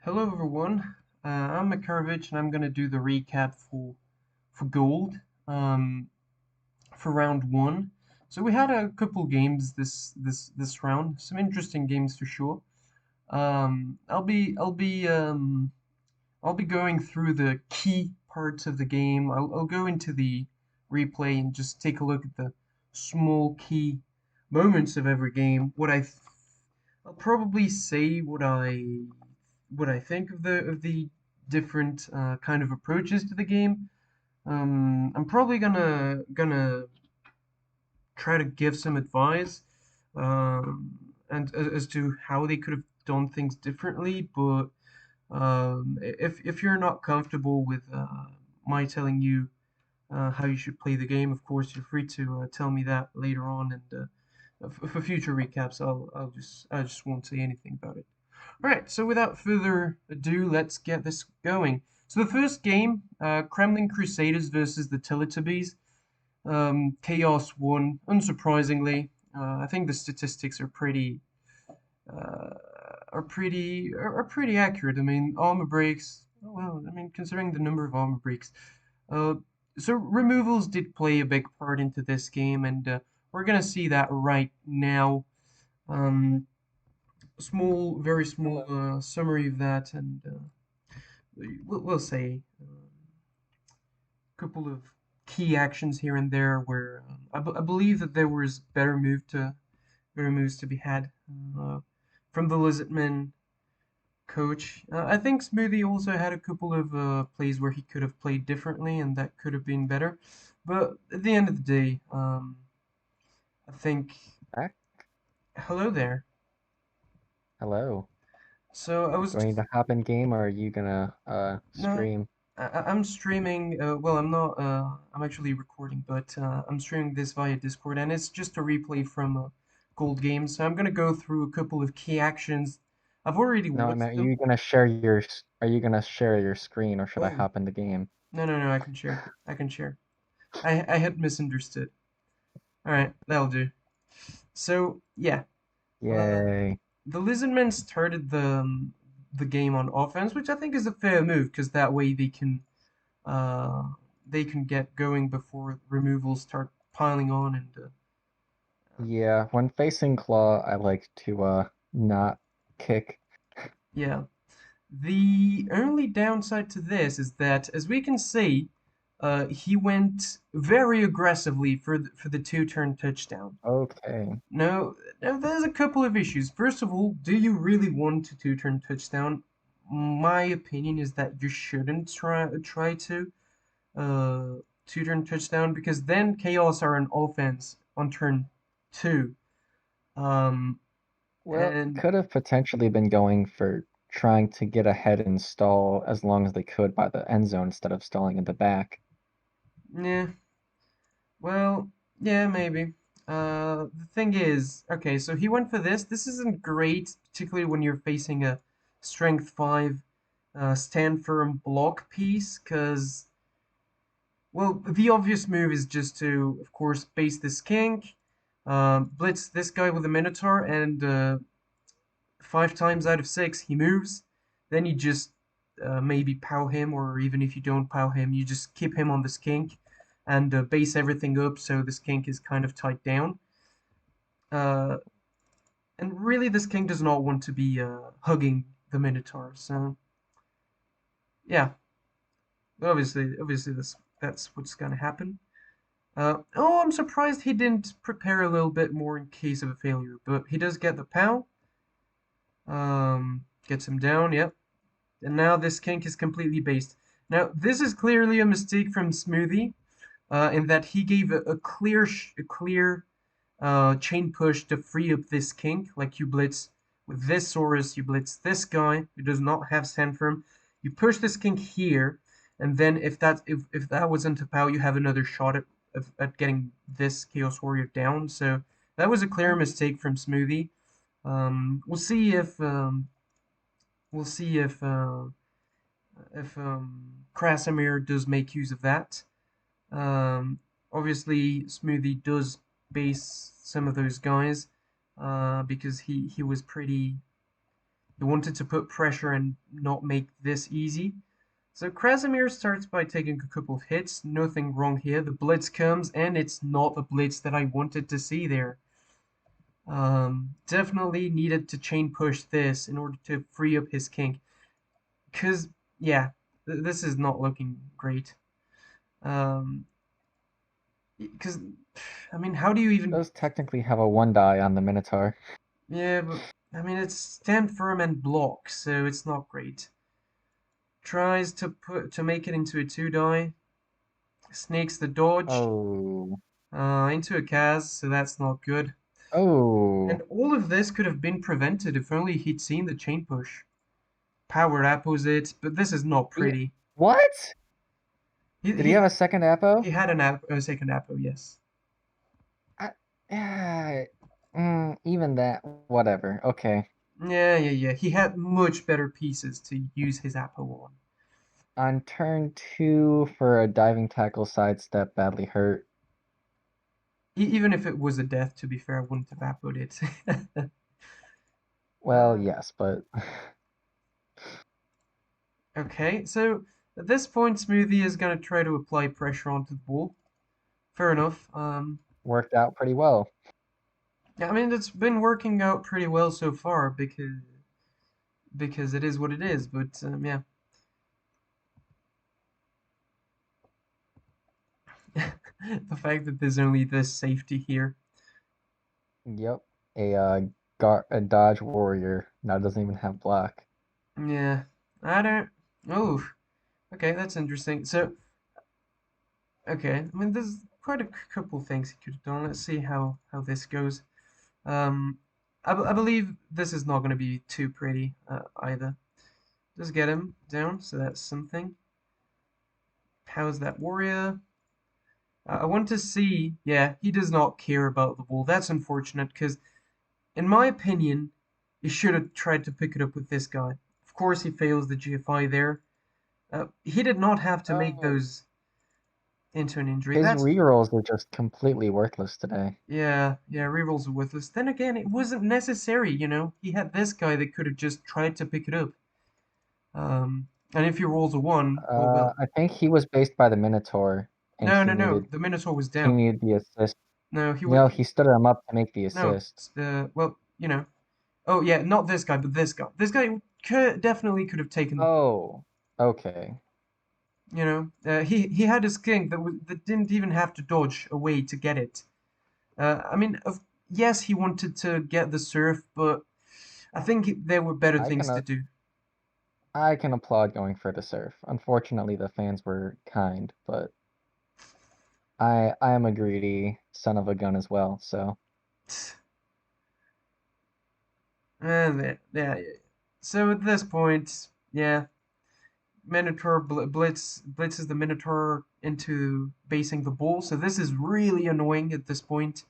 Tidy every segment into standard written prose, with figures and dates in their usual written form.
Hello everyone. I'm Makarovich and I'm gonna do the recap for gold um, for round one. So we had a couple games this round. Some interesting games for sure. I'll be going through the key parts of the game. I'll go into the replay and just take a look at the small key moments of every game. I'll probably say what I think of the different kind of approaches to the game. I'm probably gonna try to give some advice and as to how they could have done things differently, but if you're not comfortable with my telling you how you should play the game, of course you're free to tell me that later on, and for future recaps, I just won't say anything about it. All right, so without further ado, let's get this going. So the first game, Kremlin Crusaders versus the Teletubbies. Chaos won, unsurprisingly. I think the statistics uh, are pretty accurate. I mean, armor breaks. Well, I mean, considering the number of armor breaks. Uh, so removals did play a big part into this game, and we're gonna see that right now. Um, very small Hello. summary of that, and we'll say a couple of key actions here and there where I believe that there was better moves to be had uh, from the Lizardman coach. I think Smoothie also had a couple of plays where he could have played differently, and that could have been better. But at the end of the day, I think Back. hello there. Hello. So I was Going just to hop in game or are you gonna no, stream? I'm streaming. Well, I'm not. I'm actually recording, but I'm streaming this via Discord, and it's just a replay from Gold Games. So I'm gonna go through a couple of key actions. I've already No, I watched meant them. are you gonna share your screen or should I Oh, hop in the game? no, I can share. I can share. I had misunderstood. All right, that'll do. So yeah, uh, Yay. the Lizardmen started the game on offense, which I think is a fair move because that way uh they can get going before removals start piling on and Yeah, when facing claw, I like to not kick. yeah. The only downside to this is that, as we can see, he went very aggressively for the two-turn touchdown. Okay. Now, there's a couple of issues. First of all, do you really want a two-turn touchdown? My opinion is that you shouldn't try to uh two-turn touchdown because then Chaos are an offense on turn two. Um, Well, and could have potentially been going for trying to get ahead and stall as long as they could by the end zone instead of stalling in the back. yeah, well, yeah, maybe. The thing is, okay, so he went for this. This isn't great, particularly when you're facing a strength five stand firm block piece, because well, the obvious move is just to, of course, base this kink, blitz this guy with a Minotaur, and five times out of six he moves. Then you just maybe pow him, or even if you don't pow him, you just keep him on this kink and base everything up so this kink is kind of tied down. Uh, and really, this king does not want to be hugging the Minotaur. So yeah, obviously that's what's gonna happen. Oh, I'm surprised he didn't prepare a little bit more in case of a failure, but he does get the pow. Gets him down. Yep. And now this kink is completely based. Now this is clearly a mistake from Smoothie, in that he gave a clear chain push to free up this kink. Like you blitz with this Saurus, you blitz this guy who does not have Sandfirm. You push this kink here, and then if that wasn't a pow, you have another shot at getting this Chaos Warrior down. So that was a clear mistake from Smoothie. We'll see we'll see if Krasimir does make use of that. Um, Obviously, Smoothie does base some of those guys because he was pretty. He wanted to put pressure and not make this easy. So Krasimir starts by taking a couple of hits. Nothing wrong here. The blitz comes, and it's not the blitz that I wanted to see there. Definitely needed to chain push this in order to free up his king. Because, yeah, this is not looking great. Um, because, I mean, how do you even. Does technically have a 1 die on the Minotaur. Yeah, but, I mean, it's stand firm and block, so it's not great. Tries to make it into a 2 die. Snakes the dodge Oh. into a Kaz, so that's not good. And Oh. all of this could have been prevented if only he'd seen the chain push. Power apples it, but this is not He, pretty. what? He Did he he have a second he Apo? had a second apple, yes. I, even that, whatever. Okay. Yeah. He had much better pieces to use his apple on. On turn 2 for a diving tackle sidestep, badly hurt. Even if it was a death, to be fair, I wouldn't have appled it. Well, uh, yes, but okay, so at this point, Smoothie is gonna try to apply pressure onto the ball. Fair enough. worked out pretty well. Yeah, I mean it's been working out pretty well so far because it is what it is. But yeah, the fact that there's only this safety here. Yep. A dodge warrior now doesn't even have block. Yeah, I don't. Oh, okay, that's interesting. So, okay, I mean, there's quite a couple things he could have done. Let's see how this goes. Um, I believe this is not going to be too pretty either. Just get him down, so that's something. How's that warrior? I want to see. Yeah, he does not care about the ball. That's unfortunate because, in my opinion, he should have tried to pick it up with this guy. Of course, he fails the GFI there. He did not have to make Oh, those into an injury. his That's rerolls are just completely worthless today. yeah, rerolls are worthless. Then again, it wasn't necessary, you know. He had this guy that could have just tried to pick it up. And if he rolls a one, oh well. I think he was based by the Minotaur, and No. The Minotaur was he down. needed the assist. No, he was No, he stood him up to make the no. assist. Well, you know. Oh yeah, not this guy, but this guy. This guy definitely could have taken the ball. Oh, okay. You know, he had his king that didn't even have to dodge away to get it. I mean, yes, he wanted to get the surf, but I think there were better I things can to uh, do. I can applaud going for the surf. Unfortunately, the fans were kind, but I am a greedy son of a gun as well. So And yeah. So at this point, yeah, Minotaur blitzes the Minotaur into basing the bull. So this is really annoying at this point.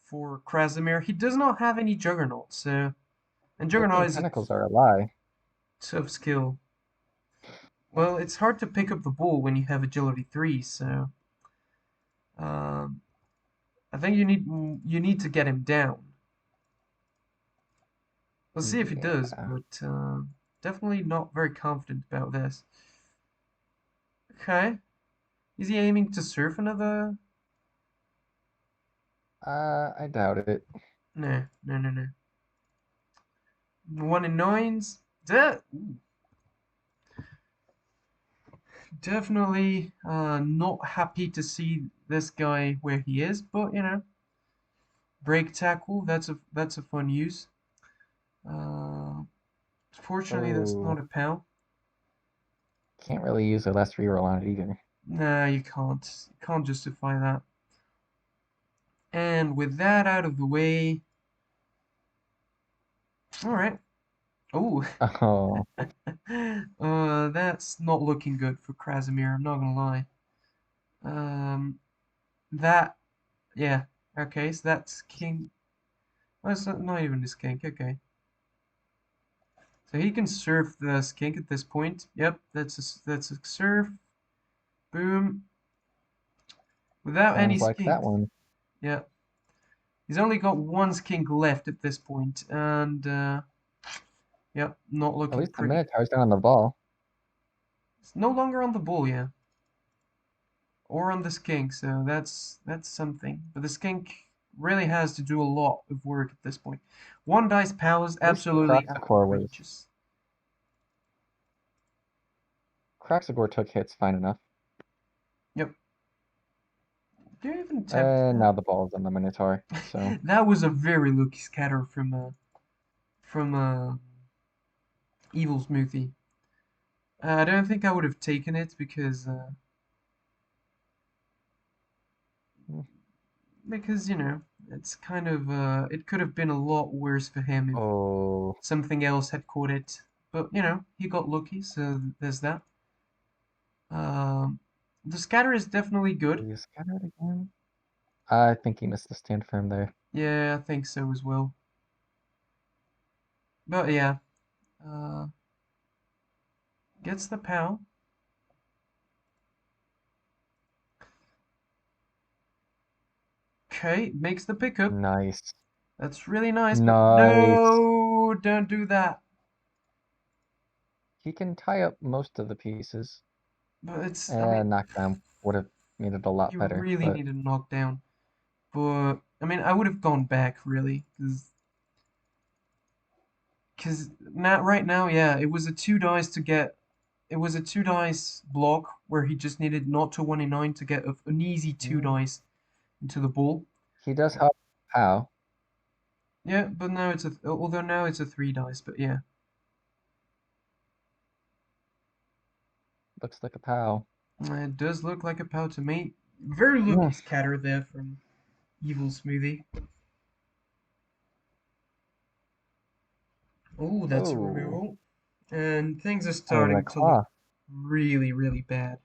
For Krasimir, he does not have any Juggernaut, so and Juggernaut 15 is a Pentacles are a lie. tough skill. Well, it's hard to pick up the bull when you have agility 3, so um, I think you need to get him down. We'll see if he does, Yeah. but definitely not very confident about this. Okay, is he aiming to surf another? I doubt it. No. 1 in 9s. Definitely not happy to see this guy where he is, but you know, break tackle. That's a fun use. Uh, Fortunately, that's not Oh, a pal. can't really use a less reroll on it either. Nah, you can't. You can't justify that. And with that out of the way, all right. Oh, Oh, that's not looking good for Krasimir. I'm not gonna lie. Um, that yeah. Okay, so that's king. Well, it's not even his king. Okay, so he can surf the skink at this point. Yep, that's a surf. Boom. Without any sounds like skink. that one. Yep. He's only got one skink left at this point, and Yep, not At looking least the pretty. Minotaur's down on the ball. It's no longer on the bull, yeah, or on the skink, so that's something. But the skink really has to do a lot of work at this point. One dice power is At least absolutely outrageous. Croxagore took hits fine enough. Yep. Do you even attempt And that? now the ball's on the Minotaur. So That was a very lucky scatter from Evil Smoothie. I don't think I would have taken it mm, because you know it's kind of it could have been a lot worse for him if oh, something else had caught it. But you know he got lucky, so there's that. Um, the scatter is definitely good. will you scatter it again? I think he missed the stand firm there. Yeah, I think so as well. But yeah, uh, gets the POW. Okay, makes the pickup. Nice. That's really nice, but Nice. no, don't do that. He can tie up most of the pieces. But it's, I mean, And knockdown would have made it a lot you better, really but need a knockdown. But I mean, I would have gone back really, because not right now, yeah, it was a two dice to get. It was a two dice block where he just needed not to 1 in 9 to get an easy two mm, dice into the ball. he does help how. Yeah, but now it's a although now it's a three dice, but yeah, Looks like a POW. it does look like a POW to me. Very lucky Mm. scatter there from Evil Smoothie. Oh, that's a Oh, removal. And things are and the starting to look claw. really, really bad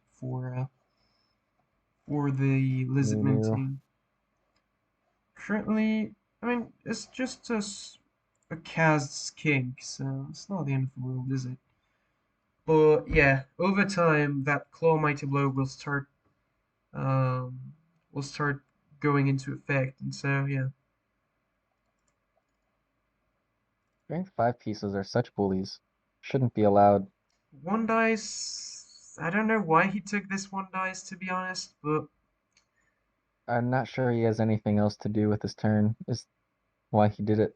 for the Lizardman Mew. team. Currently, I mean, it's just a cast skink, so it's not the end of the world, is it? But yeah, over time, that Claw Mighty Blow um, will start going into effect, and so yeah, Strength 5 pieces are such bullies. Shouldn't be allowed. one dice. I don't know why he took this one dice, to be honest, but I'm not sure he has anything else to do with his turn, is why he did it.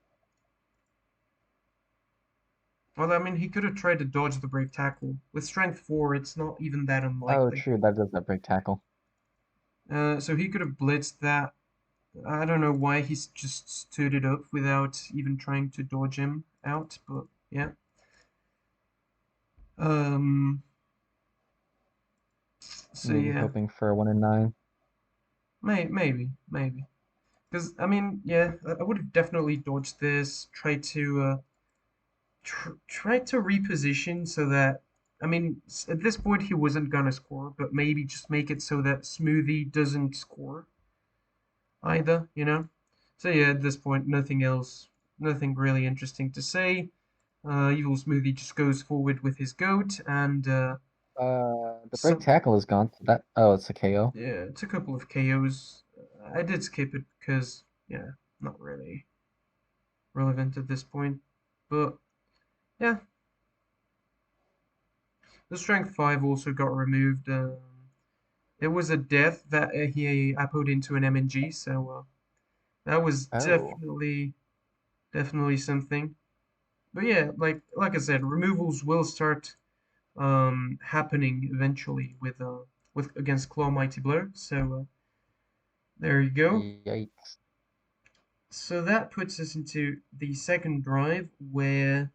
well, I mean, he could have tried to dodge the brave tackle. With strength 4, it's not even that Oh, unlikely. true, that does that break tackle. So he could have blitzed that. I don't know why he's just stood it up without even trying to dodge him out, but yeah. Um, so Maybe yeah, hoping for a 1 in 9. maybe. Because, I mean, yeah, I would have definitely dodged this, tried to reposition so that, I mean, at this point he wasn't gonna score, but maybe just make it so that Smoothie doesn't score either, you know? So yeah, at this point, nothing really interesting to say. Evil Smoothie just goes forward with his goat, and The break some tackle is gone. So oh, it's a KO. yeah, it's a couple of KOs. I did skip it because yeah, not really relevant at this point. But yeah, the strength 5 also got removed. It was a death that he put into an MNG, so that was Oh, definitely something. But yeah, like I said, removals will start happening eventually with against Claw Mighty Blow. So there you go. yikes. So that puts us into the second drive where,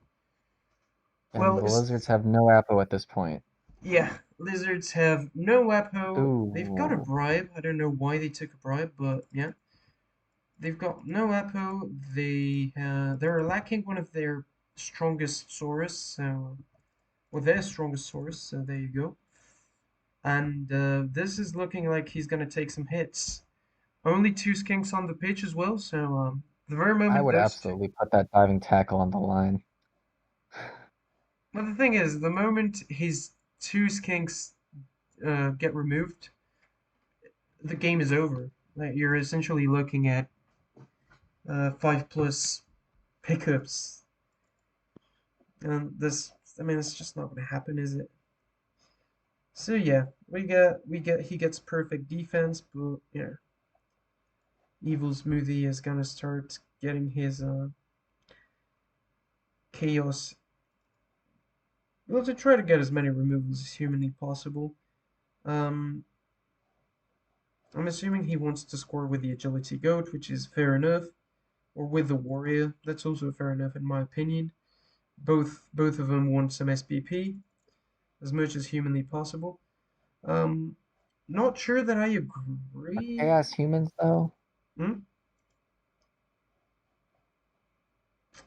And well, the lizards have no Apo at this point. yeah, lizards have no Wapo. They've got a Ooh. bribe. I don't know why they took a bribe, but yeah, they've got no Wapo. They're lacking one of their strongest Saurus, so or their strongest Saurus. So there you go. And this is looking like he's gonna take some hits. Only two skinks on the pitch as well, so the very I moment would those two. absolutely put that diving tackle on the line. Well, the thing is, the moment his two skinks get removed, the game is over. Like you're essentially looking at 5+ pickups And this, I mean, it's just not gonna happen, is it? So yeah, we get he gets perfect defense, but yeah, Evil Smoothie is gonna start getting his chaos. Well, to try to get as many removals as humanly possible. Um, I'm assuming he wants to score with the agility goat, which is fair enough, or with the warrior. That's also fair enough in my opinion. Both of them want some SPP as much as humanly possible. Um, not sure that I Are agree. chaos humans though? Hmm?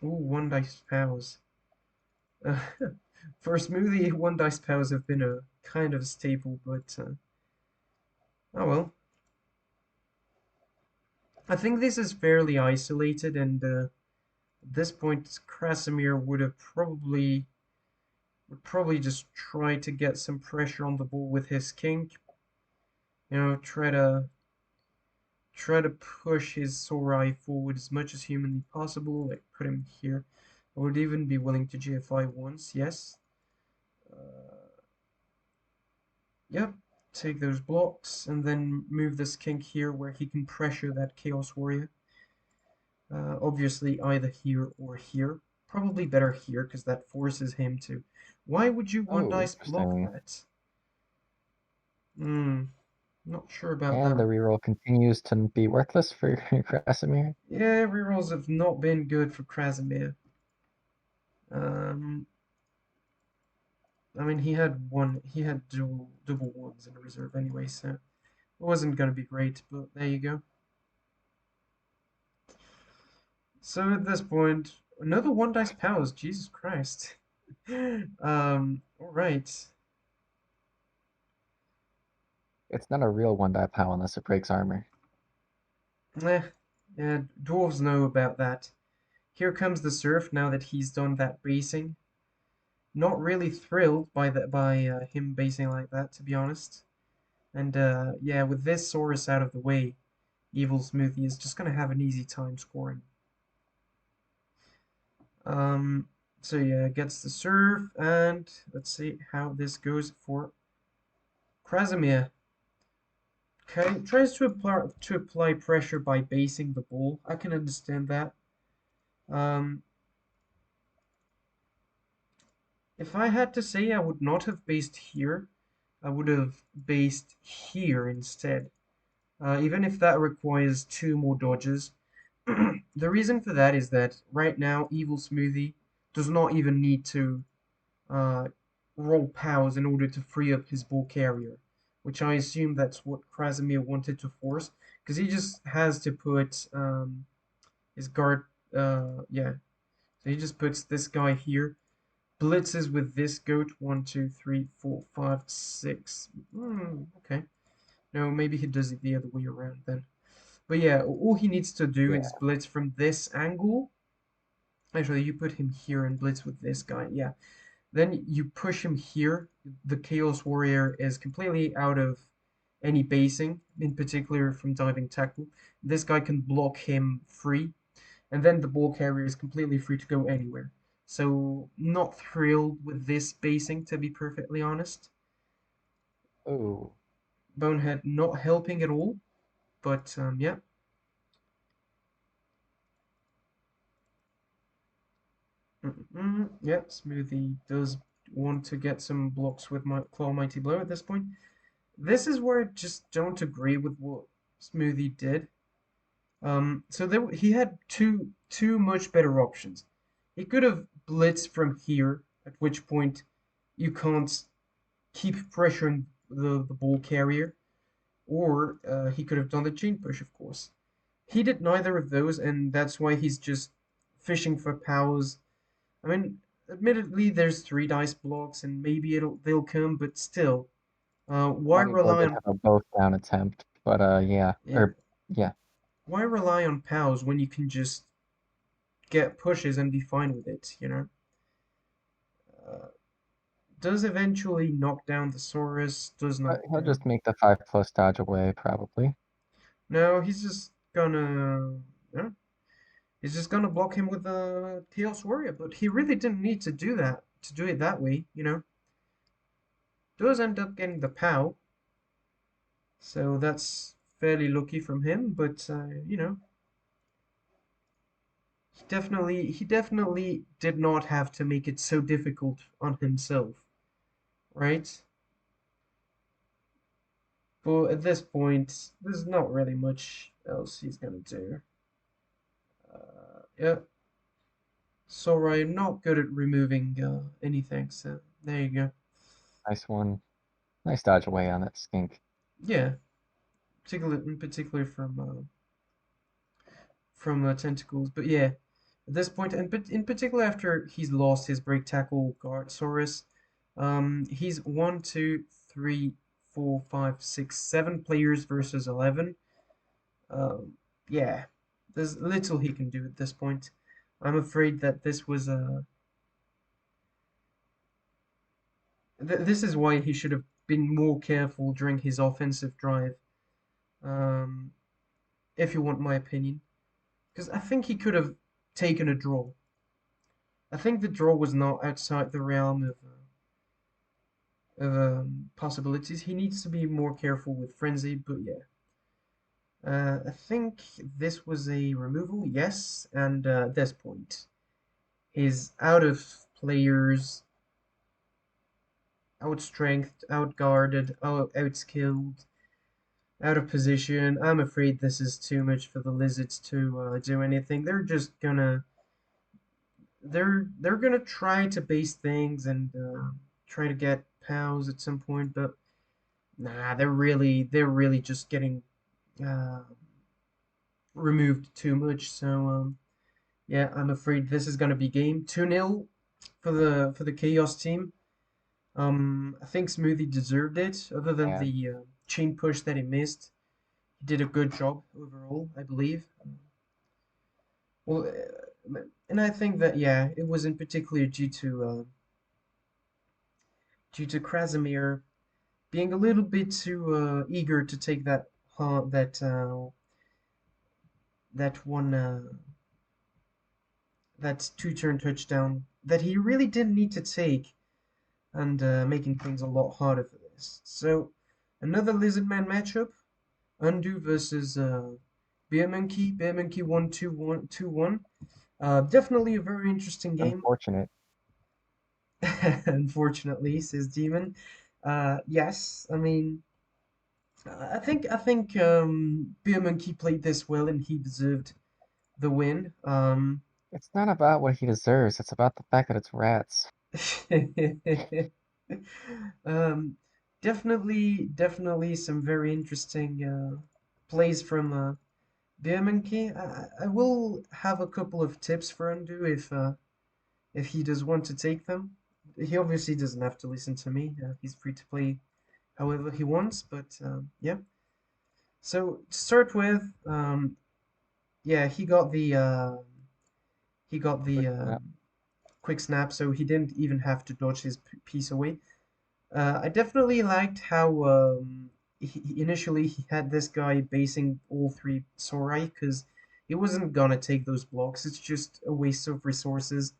Ooh, one dice powers. Uh, for Smoothie, one dice powers have been a kind of a staple, but oh well. I think this is fairly isolated, and at this point, Krasimir would probably just try to get some pressure on the ball with his king. You know, try to push his Sorai forward as much as humanly possible. Like put him here. I would even be willing to GFI once. Yes. Uh, Yep, take those blocks and then move this king here where he can pressure that Chaos Warrior. Obviously, either here or here. Probably better here because that forces him to. Why would you one Oh, dice block interesting. that? Hmm, not sure about And that. the reroll continues to be worthless for Krasimir. Yeah, rerolls have not been good for Krasimir. Um, I mean, he had double ones in reserve anyway, so it wasn't gonna be great. But there you go. So at this point, another one dice powers. Jesus Christ. All right. It's not a real one die POW unless it breaks armor. Eh, yeah, dwarves know about that. Here comes the surf now that he's done that basing. Not really thrilled by him basing like that, to be honest. And yeah, with this Saurus out of the way, Evil Smoothie is just gonna have an easy time scoring. Um, so yeah, gets the surf, and let's see how this goes for Krasimir. Okay, tries to apply pressure by basing the ball. I can understand that. Um, if I had to say, I would not have based here. I would have based here instead. Even if that requires two more dodges. The reason for that is that right now, Evil Smoothie does not even need to uh, roll powers in order to free up his ball carrier, which I assume that's what Krasimir wanted to force, because he just has to put his guard. Yeah, so he just puts this guy here, blitzes with this goat. One, two, three, four, five, six. Okay, no, maybe he does it the other way around then. But yeah, all he needs to do Yeah. is blitz from this angle. Actually, you put him here and blitz with this guy. Yeah, then you push him here. The Chaos Warrior is completely out of any basing, in particular from diving tackle. This guy can block him free, and then the ball carrier is completely free to go anywhere. So, not thrilled with this basing, to be perfectly honest. Oh, Bonehead not helping at all, but yeah. Yeah, Smoothie does want to get some blocks with my Claw Mighty Blow at this point. This is where I just don't agree with what Smoothie did. So he had two much better options. He could have blitzed from here, at which point you can't keep pressuring the ball carrier, or he could have done the chain push, of course. He did neither of those, and that's why he's just fishing for powers. I mean, admittedly, there's three dice blocks, and maybe they'll come, but still, why Mighty Blow rely did on have a both down attempt, but yeah, yeah, or yeah. why rely on pals when you can just get pushes and be fine with it, you know? Uh, does eventually knock down the Saurus, does knock He'll down. just make the 5+ dodge away, probably. No, he's just gonna. Yeah. He's just gonna block him with a Chaos Warrior, but he really didn't need to do that, to do it that way, you know. Does end up getting the POW, so that's fairly lucky from him, but you know, he definitely did not have to make it so difficult on himself, right? But at this point, there's not really much else he's gonna do. Yeah, sorry, I'm not good at removing anything, so there you go. Nice one. Nice dodge away on that skink. Yeah, in particular from tentacles, but yeah, at this point, and but in particular after he's lost his break tackle guard Saurus, he's one, two, three, 4, 5, 6, 7 players versus 11. Um, yeah, there's little he can do at this point. I'm afraid that this was a this is why he should have been more careful during his offensive drive. Um, if you want my opinion, because I think he could have taken a draw. I think the draw was not outside the realm of possibilities. He needs to be more careful with frenzy, but yeah. I think this was a removal, yes, and at this point, he's out of players, outstrengthed, outguarded, outskilled, out of position. I'm afraid this is too much for the lizards to do anything. They're gonna try to base things and try to get pals at some point, but nah, they're really just getting uh, removed too much. So yeah, I'm afraid this is gonna be game 2-0 for the Chaos team. I think Smoothie deserved it, other than Yeah, the chain push that he missed. He did a good job overall, I believe. Well, and I think that yeah, it was in particular due to Krasimir being a little bit too eager to take that one that two-turn touchdown that he really didn't need to take, and making things a lot harder for this. So another Lizardman matchup: Undo versus Beer Monkey. Beer Monkey won 2-1. Definitely a very interesting game. unfortunate. Unfortunately, says Demon. Yes, I mean, I think Beer Monkey played this well and he deserved the win. It's not about what he deserves, it's about the fact that it's rats. um, definitely some very interesting plays from Beer Monkey. I will have a couple of tips for Undo if he does want to take them. He obviously doesn't have to listen to me. He's free to play however he wants, but yeah. So to start with, yeah, he got the Quick snap. quick snap, so he didn't even have to dodge his piece away. I definitely liked how initially he had this guy basing all three Sorai because he wasn't gonna take those blocks. It's just a waste of resources,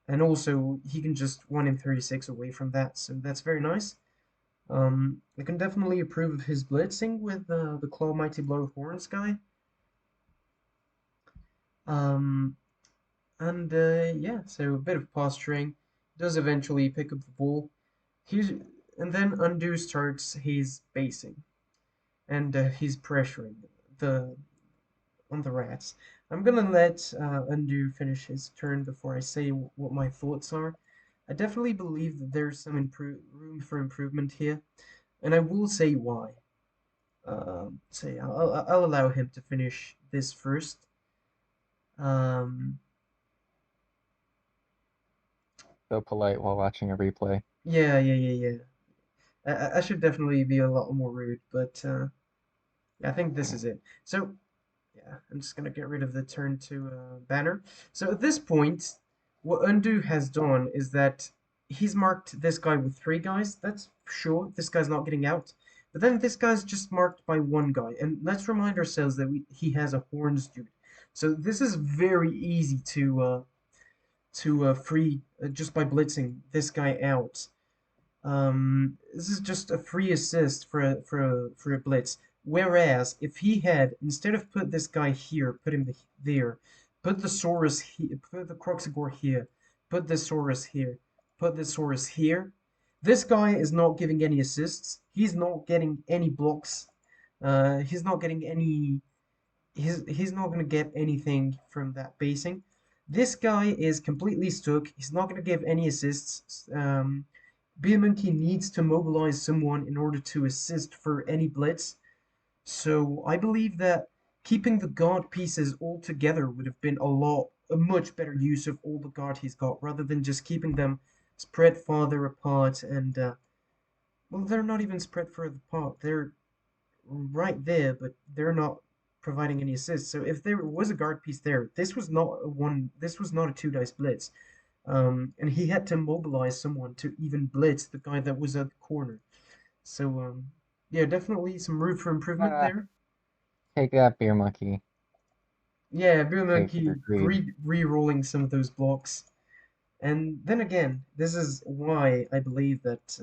and also he can just 1 in 36 away from that, so that's very nice. I can definitely approve of his blitzing with the Claw Mighty Blow Horns guy. Um, and yeah, so a bit of posturing. Does eventually pick up the ball. He's and then Undo starts his basing and he's pressuring the on the rats. I'm gonna let Undo finish his turn before I say what my thoughts are. I definitely believe that there's some room for improvement here, and I will say why. Say I'll allow him to finish this first. Um, So polite while watching a replay. yeah, yeah, yeah, yeah. I should definitely be a lot more rude, but yeah, I think this is it. So yeah, I'm just gonna get rid of the turn to banner. So at this point, what Undo has done is that he's marked this guy with three guys. That's sure. This guy's not getting out. But then this guy's just marked by one guy. And let's remind ourselves that he has a Horns dude. So this is very easy to free just by blitzing this guy out. This is just a free assist for a blitz. Whereas if he had instead of put this guy here, put him there, put the Saurus here, put the Croxagore here, put the Saurus here, put the Saurus here. This guy is not giving any assists. He's not getting any blocks. He's not getting any. He's not gonna get anything from that basing. This guy is completely stuck. He's not gonna give any assists. Monkey needs to mobilize someone in order to assist for any blitz. So I believe that keeping the guard pieces all together would have been a much better use of all the guard he's got, rather than just keeping them spread farther apart. And well, they're not even spread further apart. They're right there, but they're not providing any assists. So if there was a guard piece there, this was not a one. This was not a two dice blitz. And he had to mobilize someone to even blitz the guy that was at the corner. So, yeah, definitely some room for improvement Ah, there. take that, beer monkey. Yeah, Bill Take your Monkey greed. re-rolling some of those blocks. And then again, this is why I believe that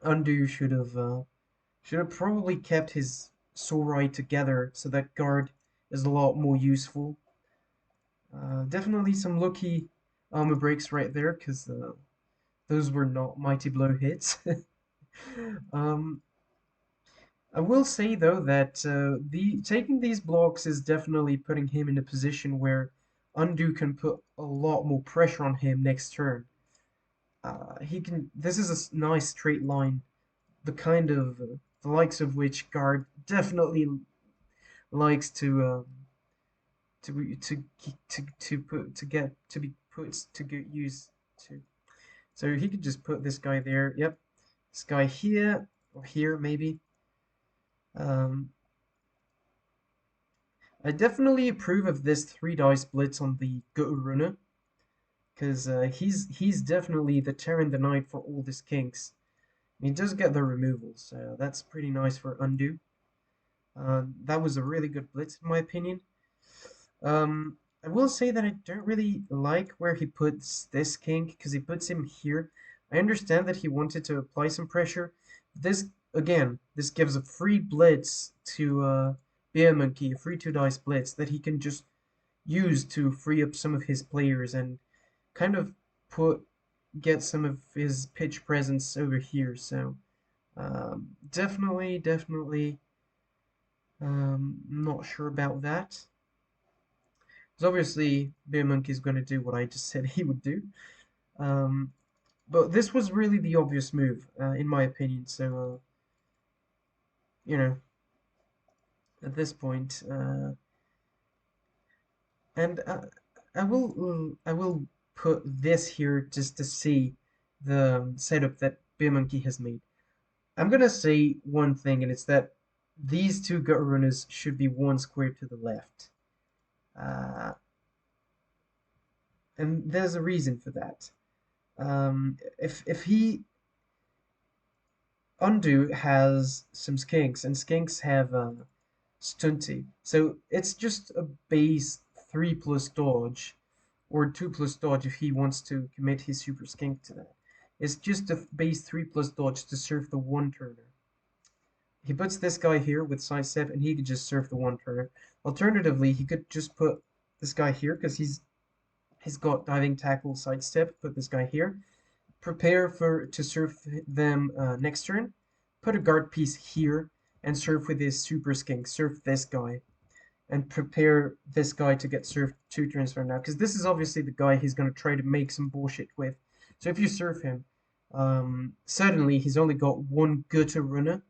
Undo should have probably kept his Sorai together so that guard is a lot more useful. Definitely some lucky armor breaks right there because those were not mighty blow hits. um, I will say though that the taking these blocks is definitely putting him in a position where Undo can put a lot more pressure on him next turn. He can. This is a nice straight line, the kind of the likes of which Guard definitely likes to put to get to be put to get used to. So he could just put this guy there. Yep, this guy here or here maybe. Um, I definitely approve of this three dice blitz on the Go runner because he's definitely the Terran the Knight for all his kinks. He does get the removal, so that's pretty nice for undo. That was a really good blitz in my opinion. Um, I will say that I don't really like where he puts this kink because he puts him here. I understand that he wanted to apply some pressure. This again, this gives a free blitz to Bear Monkey, a free two dice blitz that he can just use to free up some of his players and kind of put get some of his pitch presence over here. So definitely, not sure about that. Because obviously, Bear Monkey's going to do what I just said he would do. Um, but this was really the obvious move, in my opinion. So, you know, at this point, and I will put this here just to see the setup that Bear Monkey has made. I'm gonna say one thing, and it's that these two gut runners should be one square to the left. Uh, and there's a reason for that. If he Undo has some skinks, and skinks have stunty, so it's just a base 3+ dodge, or 2+ dodge if he wants to commit his super skink to that. It's just a base 3+ dodge to surf the one turner. He puts this guy here with sidestep, and he could just surf the one turner. Alternatively, he could just put this guy here because he's got diving tackle sidestep. Put this guy here. Prepare for to surf them next turn. Put a guard piece here and surf with his super skink. Surf this guy and prepare this guy to get surfed 2 turns from now because this is obviously the guy he's going to try to make some bullshit with. So if you surf him, suddenly he's only got one gutter runner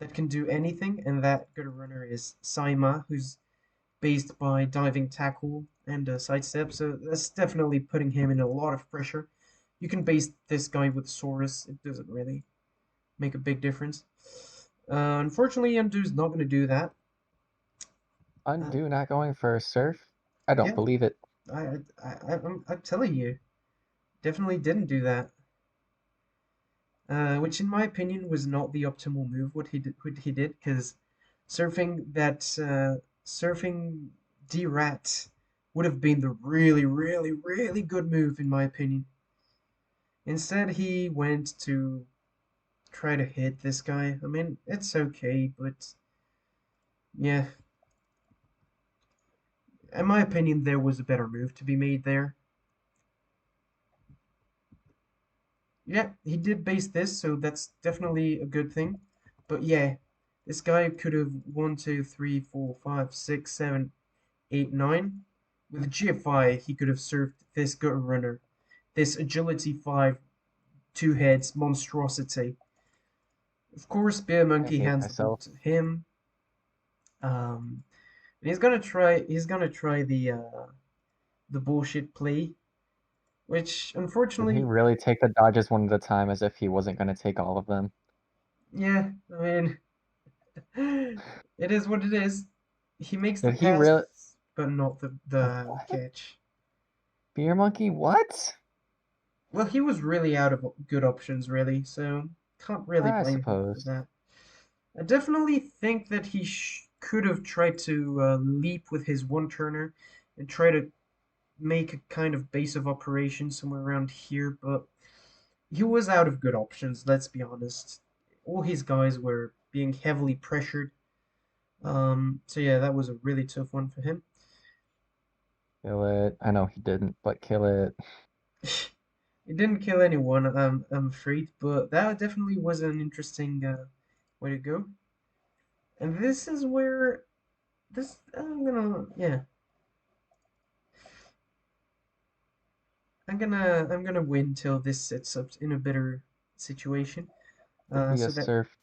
that can do anything, and that gutter runner is Saima, who's based by diving tackle and sidestep. So that's definitely putting him in a lot of pressure. You can base this guy with Saurus. It doesn't really make a big difference. Unfortunately, Undo's not going to do that. Uh, Undo not going for a surf? I don't yeah, believe it. I'm telling you, definitely didn't do that. Which, in my opinion, was not the optimal move. What he did, because surfing that surfing D-Rat would have been the really, really, really good move in my opinion. Instead, he went to try to hit this guy. I mean, it's okay, but yeah, in my opinion, there was a better move to be made there. Yeah, he did base this, so that's definitely a good thing. But yeah, this guy could have 1, 2, 3, 4, 5, 6, 7, 8, 9. With GFI, he could have served this gutter runner, this agility 5, two heads monstrosity. Of course, Bear I Monkey hate hands the ball myself. to him. And he's gonna try. He's gonna try the bullshit play, which Did he unfortunately, really take the dodges one at a time as if he wasn't going to take all of them? yeah. I mean, it is what it is. He makes the Did he pass, really? but not the What? catch. Beer monkey? What? Well, he was really out of good options, really, so can't really I blame him for suppose. that. I definitely think that he could have tried to leap with his one turner and try to make a kind of base of operation somewhere around here, but he was out of good options, let's be honest. All his guys were being heavily pressured. So yeah, that was a really tough one for him. Kill it. I know he didn't, but kill it. It didn't kill anyone, I'm afraid, but that definitely was an interesting way to go. And this is where this yeah, I'm gonna win till this sets up in a better situation. Did he So just that surf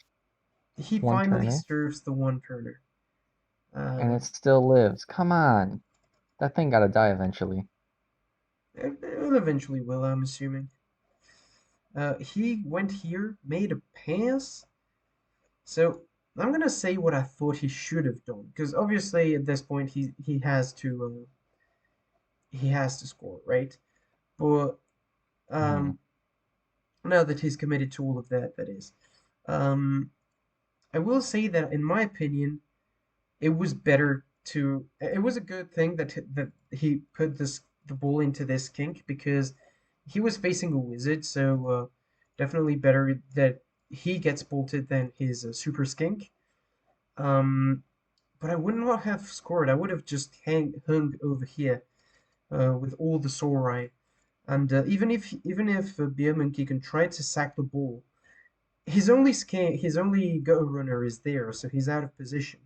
he one finally turner? serves the one turner. And Uh, it still lives. Come on. That thing gotta die eventually. it eventually will, I'm assuming. He went here, made a pass. So I'm gonna say what I thought he should have done, because obviously at this point he has to score, right? But Hmm. um, now that he's committed to all of that, that is. Um, I will say that in my opinion, it was better to. It was a good thing that he put the ball into this kink because he was facing a wizard, so definitely better that he gets bolted than his super skink. Um, but I would not have scored. I would have just hung over here with all the Sorai. And even if Beer Monkey can try to sack the ball, his only go runner is there, so he's out of position.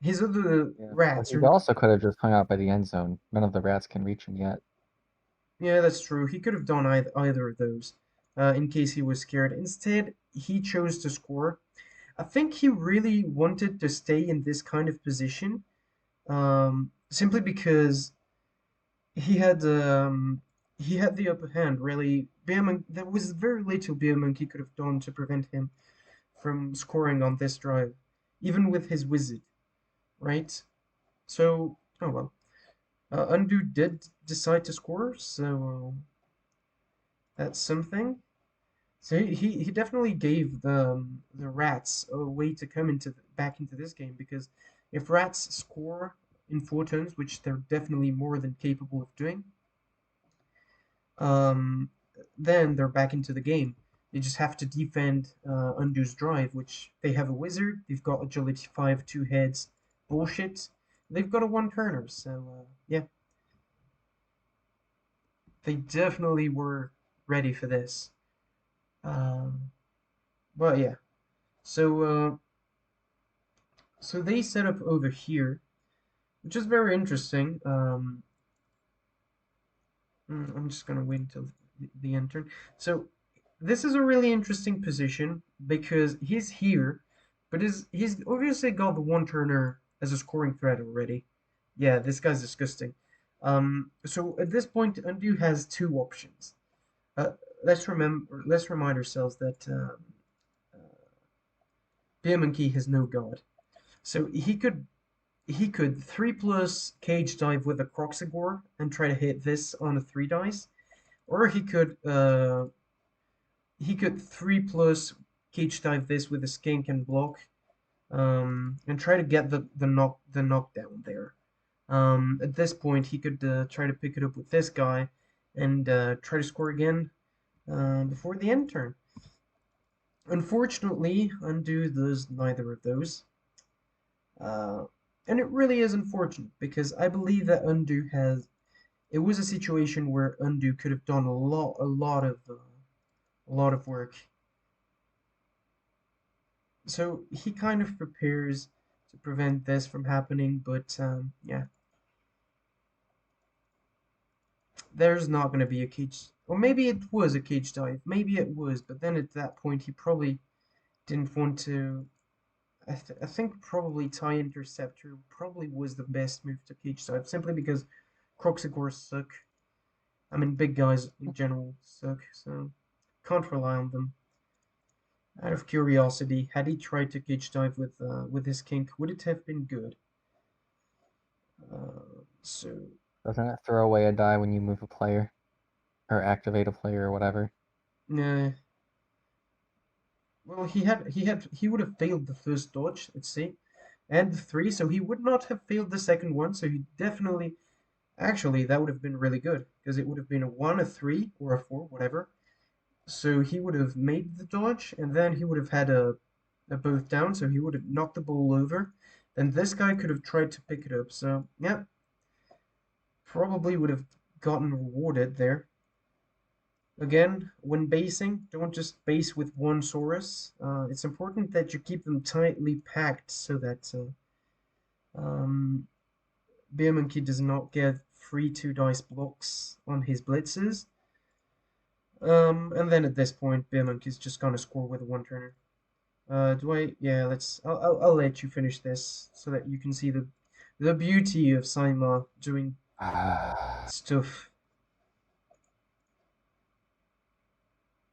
His other Yeah. But rats he are also could have just hung out by the end zone. None of the rats can reach him yet. yeah, that's true. He could have done either of those, in case he was scared. Instead, he chose to score. I think he really wanted to stay in this kind of position, simply because he had um he had the upper hand. Really, there was very little Beermonkey could have done to prevent him from scoring on this drive, even with his wizard, right? So, oh well. Undo did decide to score, so that's something. So he definitely gave the rats a way to come back into this game because if rats score in 4 turns, which they're definitely more than capable of doing, um, then they're back into the game. They just have to defend Undo's drive, which they have a wizard. They've got agility 5, two heads, bullshit. They've got a one turner, so yeah, they definitely were ready for this. Um, but yeah, so so they set up over here, which is very interesting. I'm just gonna wait until the end turn. So this is a really interesting position because he's here, but he's obviously got the one turner as a scoring threat already. Yeah, this guy's disgusting. So at this point, Undo has two options. Uh, let's remind ourselves that Key has no god. So he could 3+ cage dive with a Croxigore and try to hit this on a 3 dice, or he could 3+ cage dive this with a skink and block, and try to get the knockdown there. At this point, he could try to pick it up with this guy and try to score again before the end turn. Unfortunately, undo does neither of those. Uh, and it really is unfortunate because I believe that undo has. It was a situation where undo could have done a lot of work. So he kind of prepares to prevent this from happening, but yeah, there's not going to be a cage. Or maybe it was a cage dive. Maybe it was, but then at that point he probably didn't want to. I think probably tie interceptor probably was the best move to cage dive simply because Croxagores suck. I mean, big guys in general suck, so can't rely on them. Out of curiosity, had he tried to cage dive with his kink, would it have been good? So, Doesn't it throw away a die when you move a player or activate a player or whatever? nah. Well, he would have failed the first dodge, let's see, and the three, so he would not have failed the second one. So he definitely, actually, that would have been really good because it would have been a one, a three, or a four, whatever. So he would have made the dodge, and then he would have had a both down, so he would have knocked the ball over. Then this guy could have tried to pick it up. So yeah, probably would have gotten rewarded there. Again, when basing, don't just base with one Saurus. It's important that you keep them tightly packed so that Beer Monkey does not get free two dice blocks on his blitzes. And then at this point, Beer Monkey's just gonna score with a one turner. Do I? Yeah, let's. I'll let you finish this so that you can see the beauty of Saima doing stuff.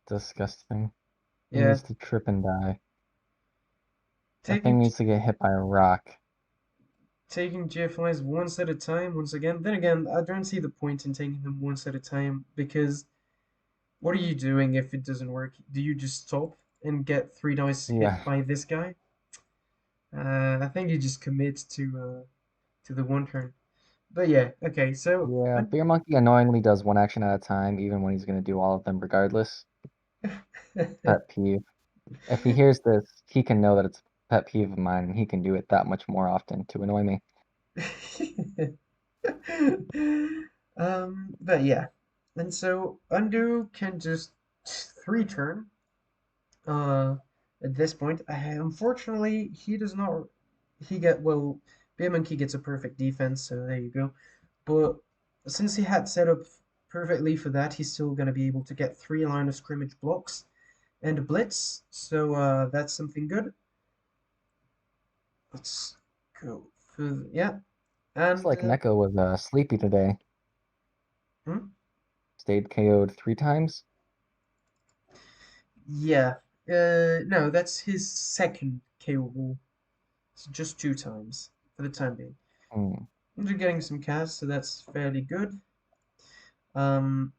Disgusting. It Yeah, needs to trip and die. That thing taking needs to get hit by a rock. taking GFIs once at a time. Once again, then again, I don't see the point in taking them once at a time because what are you doing if it doesn't work? Do you just stop and get three dice hit Yeah. by this guy? I think you just commit to the one turn. But yeah, okay. So Yeah, Beer Monkey annoyingly does one action at a time, even when he's going to do all of them regardless. Pet peeve. If he hears this, he can know that it's a pet peeve of mine, and he can do it that much more often to annoy me. But yeah, and so undo can just three turn. Uh, at this point, unfortunately, he does not. He get well. Beer Monkey gets a perfect defense, so there you go. But since he had set up perfectly for that, he's still gonna be able to get three line of scrimmage blocks and a blitz. So that's something good. Let's go for yeah, Looks and like Neko was sleepy today. hmm? Stayed KO'd 3 times. Yeah. No, that's his second KO ball. It's just two times for the time being. Hmm. They're getting some casts, so that's fairly good. Um,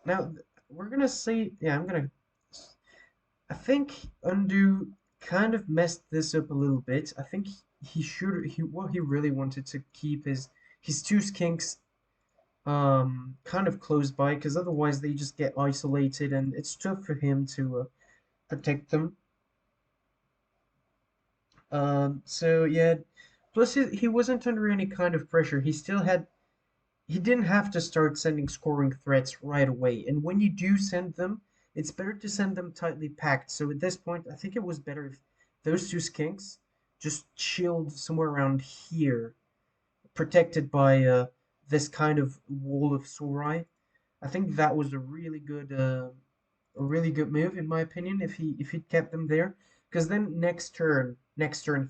now we're gonna say, yeah, I'm gonna. I think Undo kind of messed this up a little bit. I think he should. What he really wanted to keep his two skinks kind of close by because otherwise they just get isolated and it's tough for him to protect them. So yeah, plus he wasn't under any kind of pressure. He didn't have to start sending scoring threats right away. And when you do send them, it's better to send them tightly packed. So at this point, I think it was better if those two skinks just chilled somewhere around here, protected by this kind of wall of Sorai. I think that was a really good move in my opinion if he kept them there because then next turn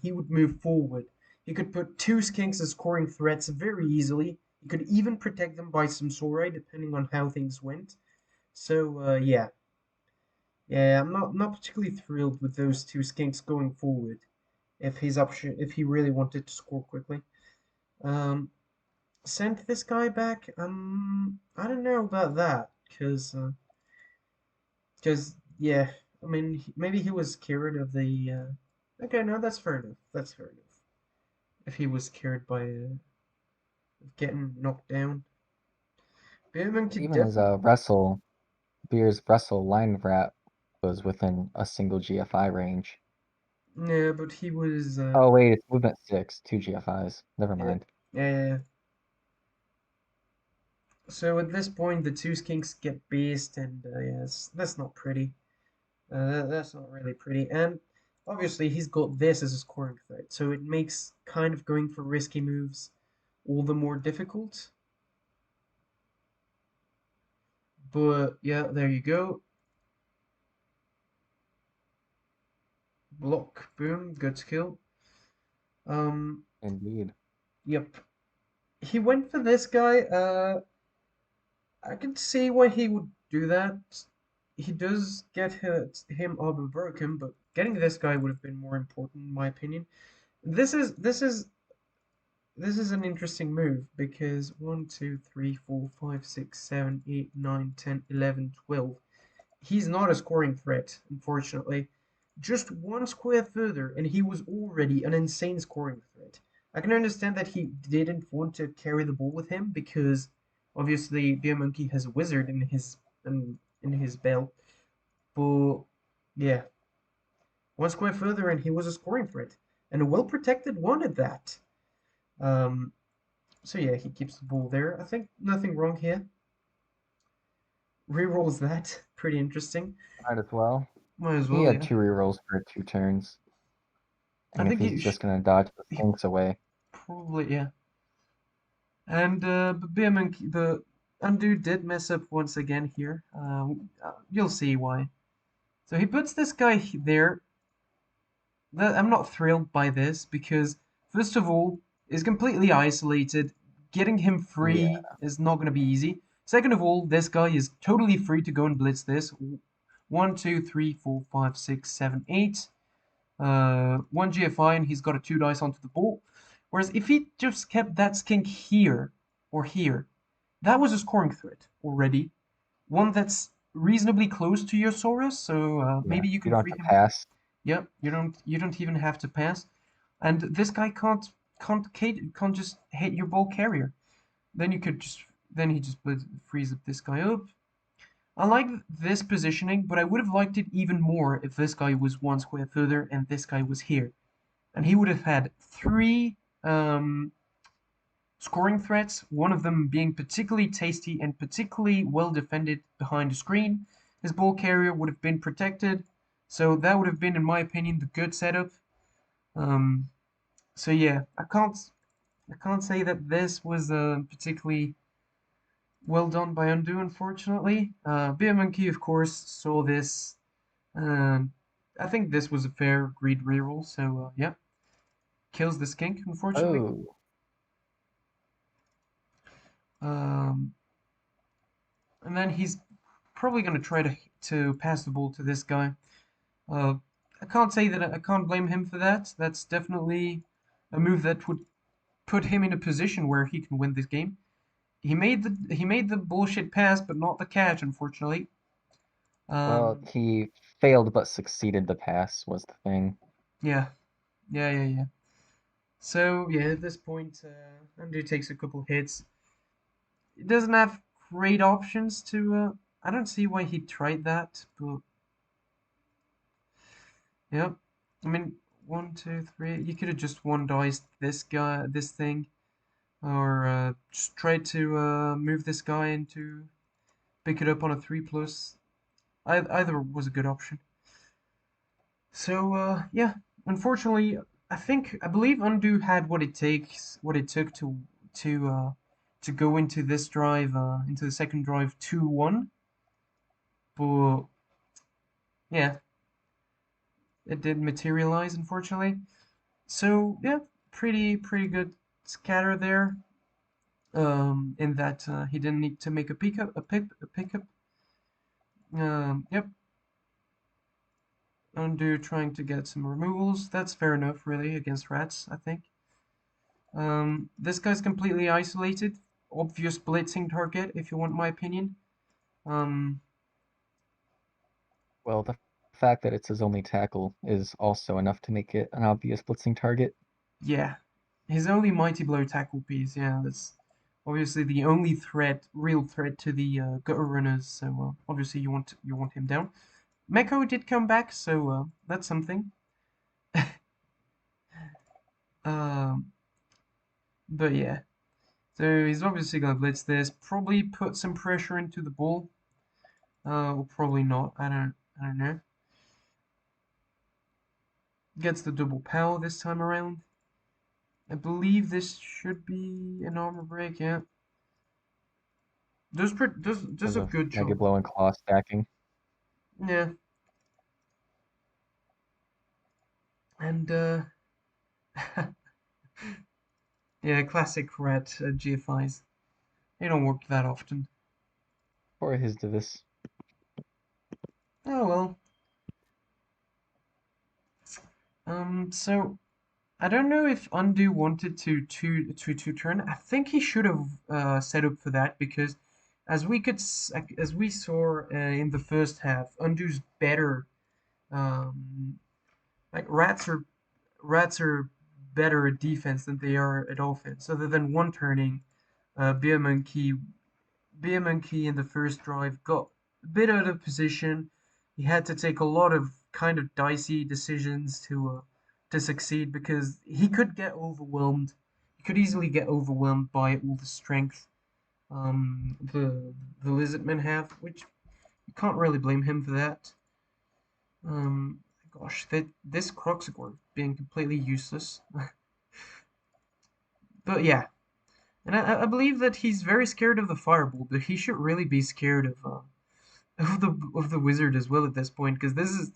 he would move forward. He could put two skinks as scoring threats very easily. He could even protect them by some Sorai depending on how things went. So yeah, I'm not particularly thrilled with those two skinks going forward. If he really wanted to score quickly, um, send this guy back. I don't know about that because yeah, I mean maybe he was scared of the. Okay, no, that's fair enough. That's fair enough. If he was scared by of getting knocked down. Beer Monkey Even as definitely. Beer's Wrestle line wrap was within a single GFI range. Yeah, but he was. Oh wait, it's movement 6, 2 GFIs. Never Yeah, mind. yeah. So at this point, the two skinks get based, and yes, that's not pretty. That's not really pretty. And obviously, he's got this as a scoring threat, so it makes kind of going for risky moves all the more difficult. But yeah, there you go. Block, boom, good skill. Um, Indeed. yep. He went for this guy. I can see why he would do that. He does get him Arbor broken, but getting this guy would have been more important in my opinion. This is an interesting move because 1, 2, 3, 4, 5, 6, 7, 8, 9, 10, 11, 12. He's not a scoring threat, unfortunately. Just one square further, and he was already an insane scoring threat. I can understand that he didn't want to carry the ball with him because obviously Beer Monkey has a wizard in his belt. But yeah, one square further, and he was a scoring threat, and a well protected one at that. Um, so yeah, he keeps the ball there. I think nothing wrong here. Rerolls that. Pretty interesting. Might as well. Might as He well, had yeah. 2 rerolls for 2 turns. I And if think he's just gonna dodge the he skinks away. probably, yeah. And but Beer Monkey, the undo did mess up once again here. You'll see why. So he puts this guy there. I'm not thrilled by this because first of all, he's completely isolated. Getting him Yeah. free is not going to be easy. Second of all, this guy is totally free to go and blitz this. 1, 2, 3, 4, 5, 6, 7, 8. One GFI and he's got a 2 dice onto the ball. Whereas if he just kept that skink here or here, that was a scoring threat already. One that's reasonably close to your Saurus, so Yeah. maybe you You can don't free have to him up. pass. Yep, you don't even have to pass, and this guy can't just hit your ball carrier. Then he just frees up this guy up. I like this positioning, but I would have liked it even more if this guy was one square further and this guy was here, and he would have had three um, scoring threats. One of them being particularly tasty and particularly well defended behind the screen. His ball carrier would have been protected, so that would have been, in my opinion, the good setup. Um, so yeah, I can't say that this was particularly well done by Undo, unfortunately. Beer Monkey, of course, saw this. Um, I think this was a fair agreed reroll, so yeah, kills the skink, unfortunately. Oh. Um, and then he's probably going to try to pass the ball to this guy. Uh, I can't say that I can't blame him for that. That's definitely a move that would put him in a position where he can win this game. He made the bullshit pass, but not the catch, unfortunately. Well, Um, he failed but succeeded the pass was the thing. yeah, yeah, yeah, yeah. So yeah, at this point, Andrew takes a couple hits. He doesn't have great options to. I don't see why he tried that, but yeah. I mean, 1, 2, 3. You could have just one diced this guy, this thing, or just tried to move this guy into pick it up on a 3 plus. Either was a good option. So yeah, unfortunately, I believe Undo had what it took to go into this drive, into the second drive 2-1. But yeah, it didn't materialize, unfortunately. So yeah, pretty good scatter there. In that he didn't need to make a pickup. Yep, Undo trying to get some removals. That's fair enough, really, against rats, I think. This guy's completely isolated. Obvious blitzing target, if you want my opinion. Um, Well, the fact that it's his only tackle is also enough to make it an obvious blitzing target. yeah. His only mighty blow tackle piece, yeah, that's. obviously the only threat, real threat to the gutter runners. So obviously you want him down. Meko did come back, so that's something. Um, but yeah, so he's obviously gonna blitz this, probably put some pressure into the ball. Or probably not. I don't know. Gets the double power this time around. I believe this should be an armor break. Yeah, does Because a of good Mega job. Blow and Claw stacking. Yeah, and yeah, classic red GFIs. They don't work that often. For his Divis. Oh well. So I don't know if Undo wanted to turn. I think he should have set up for that because as we saw in the first half, Undo's better. Um, like rats are better at defense than they are at offense. Other than one turning, Beer Monkey in the first drive got a bit out of position. He had to take a lot of kind of dicey decisions to succeed because he could get overwhelmed. He could easily get overwhelmed by all the strength the lizardmen have, which you can't really blame him for that. Um, Gosh, this Croxagore being completely useless. But yeah, and I believe that he's very scared of the fireball, but he should really be scared of the wizard as well at this point, because this is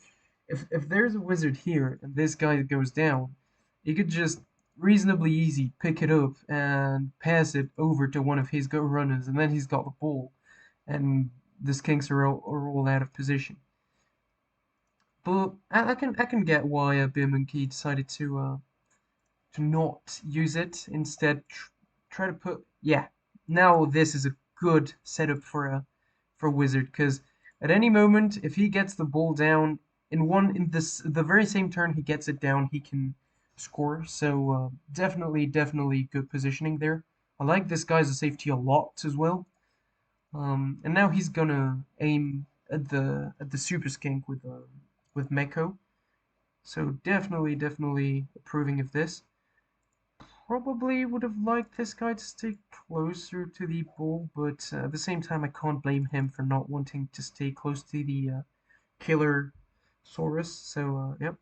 if there's a wizard here and this guy goes down, he could just reasonably easy pick it up and pass it over to one of his go runners, and then he's got the ball, and the skinks are all out of position. But I can get why Bim and Key decided to not use it. Instead, try to put yeah. Now this is a good setup for a wizard because at any moment, if he gets the ball down in this the very same turn he gets it down, he can score. So definitely good positioning there. I like this guy's a safety a lot as well. And now he's gonna aim at the super skink with Meko. So definitely approving of this. Probably would have liked this guy to stay closer to the ball, but at the same time, I can't blame him for not wanting to stay close to the killer Saurus. So, yep,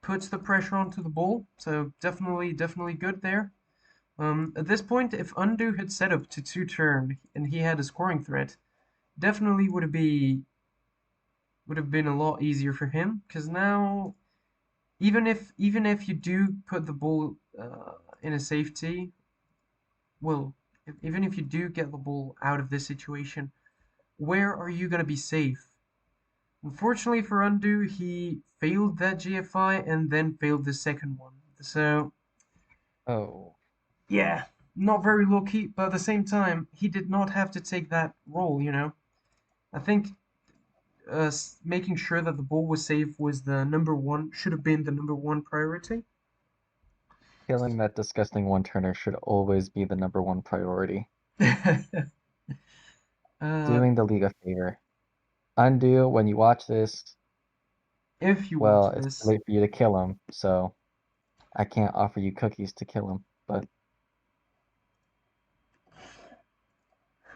puts the pressure onto the ball. So definitely good there. At this point, if Undo had set up to two turn and he had a scoring threat, definitely would have been a lot easier for him. Because now, even if you do put the ball in a safety, well, even if you do get the ball out of this situation, where are you going to be safe? Unfortunately for Undo, he failed that GFI and then failed the second one. So, Oh, yeah, not very lucky, but at the same time, he did not have to take that role, you know? I think making sure that the ball was safe was the number one, should have been the number one priority. killing that disgusting one-turner should always be the #1 priority. uh, Doing the league a favor. Undo, when you watch this, if you well, watch it's too this, late for you to kill him, so I can't offer you cookies to kill him, but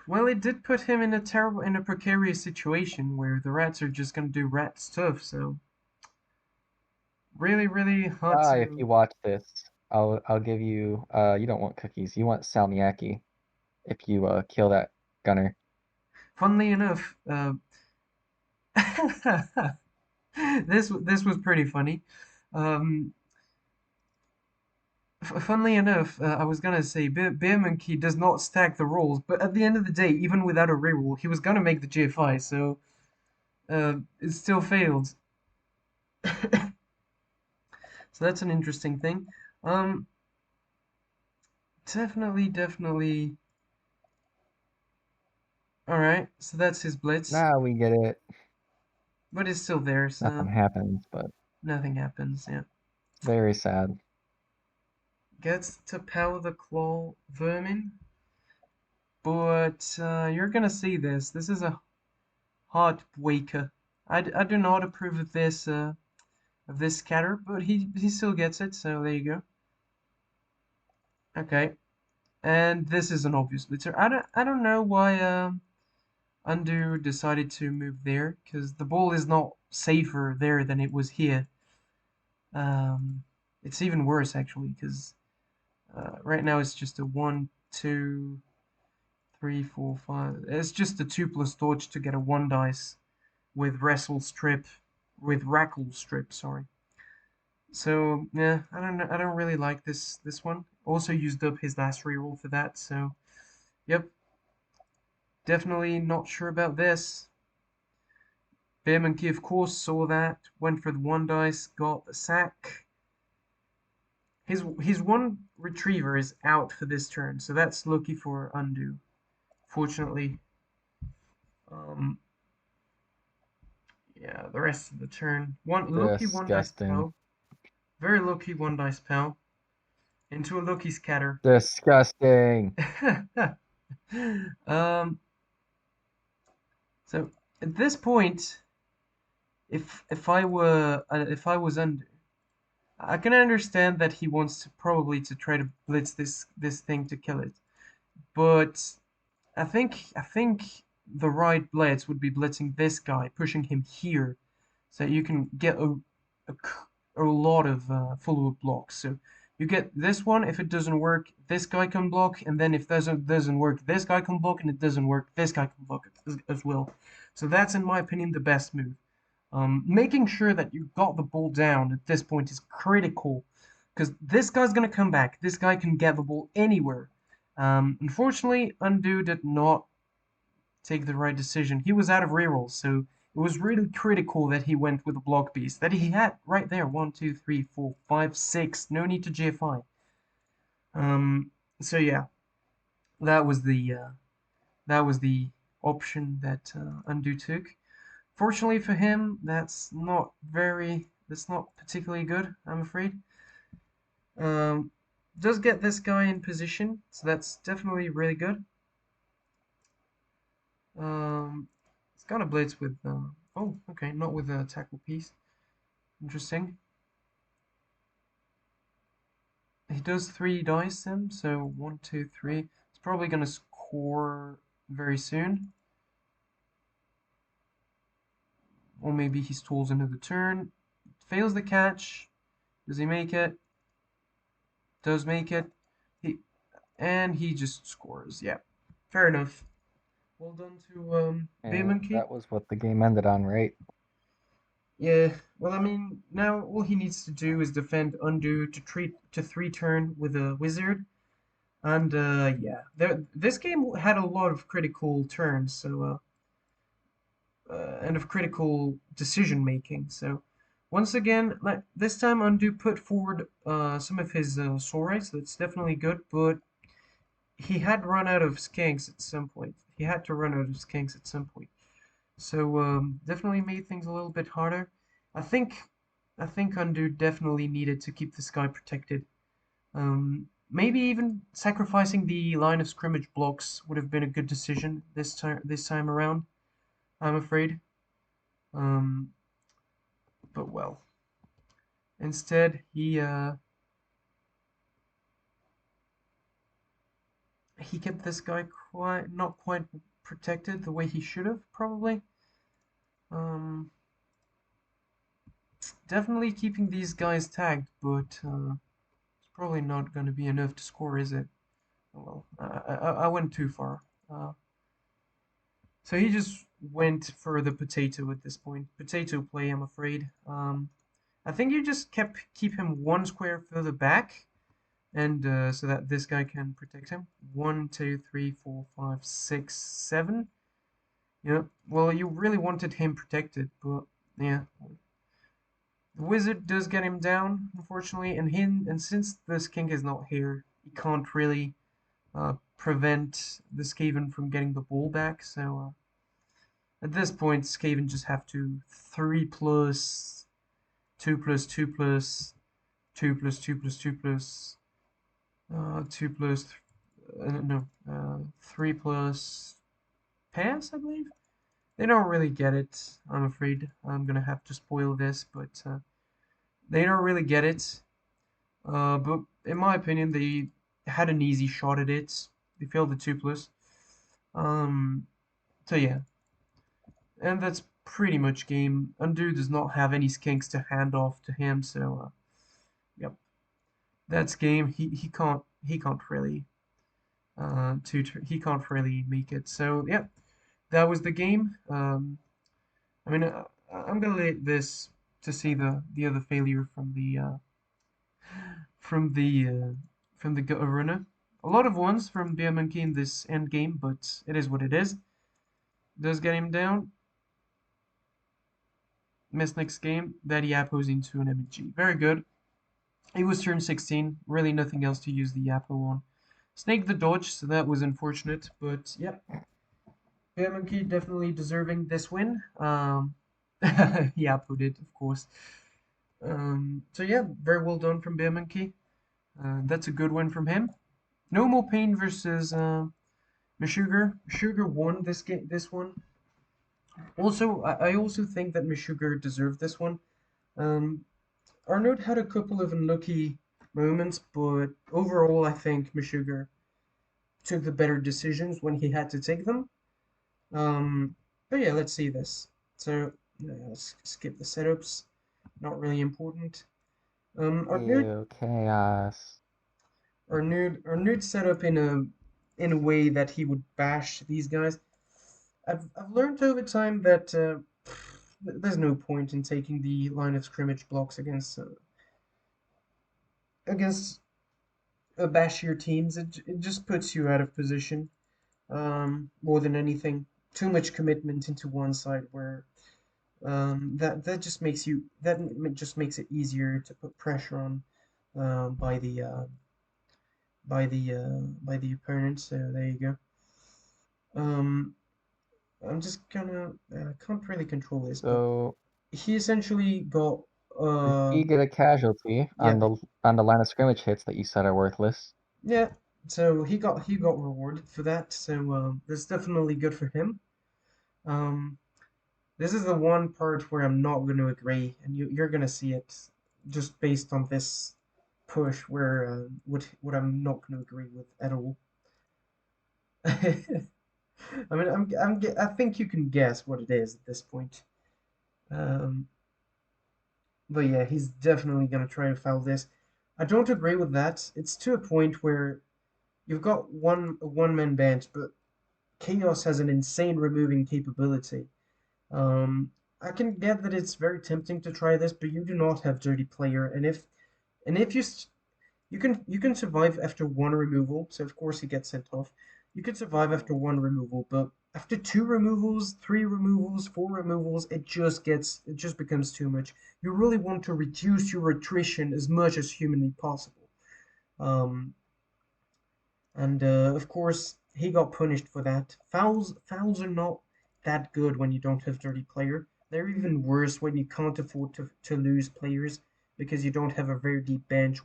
well, it did put him in a precarious situation where the rats are just gonna do rat stuff. So really hard if to. you watch this, I'll give you you don't want cookies, you want salmiakki if you kill that gunner. Funnily enough, this was pretty funny. Um, Funnily enough, I was gonna say Beer Monkey does not stack the rolls, but at the end of the day, even without a reroll, he was gonna make the GFI, so it still failed. So that's an interesting thing. Um, definitely. All right, so that's his blitz, Now we get it. but it's still there, Nothing so happens, but nothing happens. Yeah, very sad. gets to power the claw vermin, but you're gonna see this. This is a heartbreaker. I do not approve of this scatter, but he still gets it. So there you go. Okay, and this is an obvious blitzer. I don't know why Undo decided to move there because the ball is not safer there than it was here. Um, it's even worse actually because right now it's just a 1, 2, 3, 4, 5. It's just a 2 plus dodge to get a 1 dice with wrestle strip, with rackle strip. Sorry. So yeah, I don't know. I don't really like this one. Also used up his last reroll for that. So yep, definitely not sure about this. Bear Monkey, of course, saw that, went for the 1 dice, got the sack. His one retriever is out for this turn, so that's lucky for Undo. Fortunately, um, yeah, the rest of the turn, one lucky 1 dice Disgusting. pal, very lucky 1 dice pal, into a lucky scatter. Disgusting. um, so at this point, if I was Undo, I can understand that he wants to probably to try to blitz this thing to kill it. But I think the right blitz would be blitzing this guy, pushing him here, so you can get a, a lot of follow-up blocks. So you get this one. If it doesn't work, this guy can block, and then if doesn't work, this guy can block, and it doesn't work, this guy can block as well. So that's, in my opinion, the best move. Making sure that you got the ball down at this point is critical because this guy's gonna come back. This guy can get the ball anywhere. Unfortunately, Undo did not take the right decision. He was out of rerolls, so it was really critical that he went with the block beast that he had right there. 1, 2, 3, 4, 5, 6. No need to GFI. Um, so yeah, that was the option that Undo took. Fortunately for him, that's not particularly good, I'm afraid. Um, does get this guy in position, so that's definitely really good. It's got a blitz with oh, okay, not with a tackle piece. Interesting. He does 3 dice then, so 1, 2, 3. It's probably gonna score very soon, or maybe he stalls another turn. Fails the catch. Does he make it? Does make it. He and he just scores. Yeah, fair enough. Well done to Beer And Monkey. that was what the game ended on, right? Yeah, well, I mean, now all he needs to do is defend Undo to treat to 3 turn with a wizard, and yeah, this game had a lot of critical turns, so and of critical decision making. So once again, like this time, Undo put forward some of his Sorai, so that's definitely good, but he had run out of skanks at some point. He had to run out of skanks at some point. So definitely made things a little bit harder. I think I think Undo definitely needed to keep this guy protected. Maybe even sacrificing the line of scrimmage blocks would have been a good decision this time around. I'm afraid. Um, but well, instead he kept this guy quite not quite protected the way he should have probably. Um, Definitely keeping these guys tagged, but it's probably not going to be enough to score, is it? Oh, well, I went too far. Uh, so he just went for the potato at this point. Potato play, I'm afraid. I think you just keep him 1 square further back, and so that this guy can protect him. 1, 2, 3, 4, 5, 6, 7. Yeah. Well, you really wanted him protected, but yeah. The wizard does get him down, unfortunately, and since this king is not here, he can't really prevent the Skaven from getting the ball back. So at this point, Skaven just have to 3 plus 2 plus 2 plus 2 plus 2 plus 2 plus. Two plus, no, three plus pass, I believe. They don't really get it, I'm afraid. I'm gonna have to spoil this, but they don't really get it. But in my opinion, they had an easy shot at it. They failed the two plus. Um, so yeah, and that's pretty much game. Undo does not have any skinks to hand off to him, so yep, that's game. He can't really he can't really make it. So yep, that was the game. I mean, I'm gonna let this to see the other failure from the uh, from the arena. A lot of ones from Beer Monkey in this end game, but it is what it is. Does get him down. Miss next game. That he appos into an MG. Very good. It was turn 16. Really nothing else to use the Yappo on. Snake the dodge, so that was unfortunate. But yep, Bear Monkey definitely deserving this win. Yappo did, of course. So yeah, very well done from Bear Monkey. That's a good win from him. No more pain versus Meshuggah. Meshuggah won this game. This one. Also, I also think that Meshuggah deserved this one. Um, Arnold had a couple of unlucky moments, but overall, I think Meshuggah took the better decisions when he had to take them. Um, but yeah, let's see this. So let's skip the setups. Not really important. Arnold, Ew, chaos. Arnold set up in a way that he would bash these guys. I've learned over time that there's no point in taking the line of scrimmage blocks against bashier teams. It just puts you out of position more than anything. Too much commitment into one side where that just makes you that just makes it easier to put pressure on by by the opponent. So there you go. Um, I'm just gonna can't really control this, but So, he essentially got did uh he get a casualty yeah on the line of scrimmage hits that you said are worthless? yeah. So he got rewarded for that. So that's definitely good for him. Um, this is the one part where I'm not going to agree, and you're going to see it just based on this push where what I'm not going to agree with at all. I mean, I think you can guess what it is at this point. Um, but yeah, he's definitely going to try to foul this. I don't agree with that. It's to a point where you've got a one man bench, but Chaos has an insane removing capability. Um, I can get that it's very tempting to try this, but you do not have dirty player, and if you can survive after one removal, so of course he gets sent off. You can survive after one removal, but after two removals, three removals, four removals, it just becomes too much. You really want to reduce your attrition as much as humanly possible. Um, and of course he got punished for that. Fouls are not that good when you don't have dirty player. They're even worse when you can't afford to lose players because you don't have a very deep bench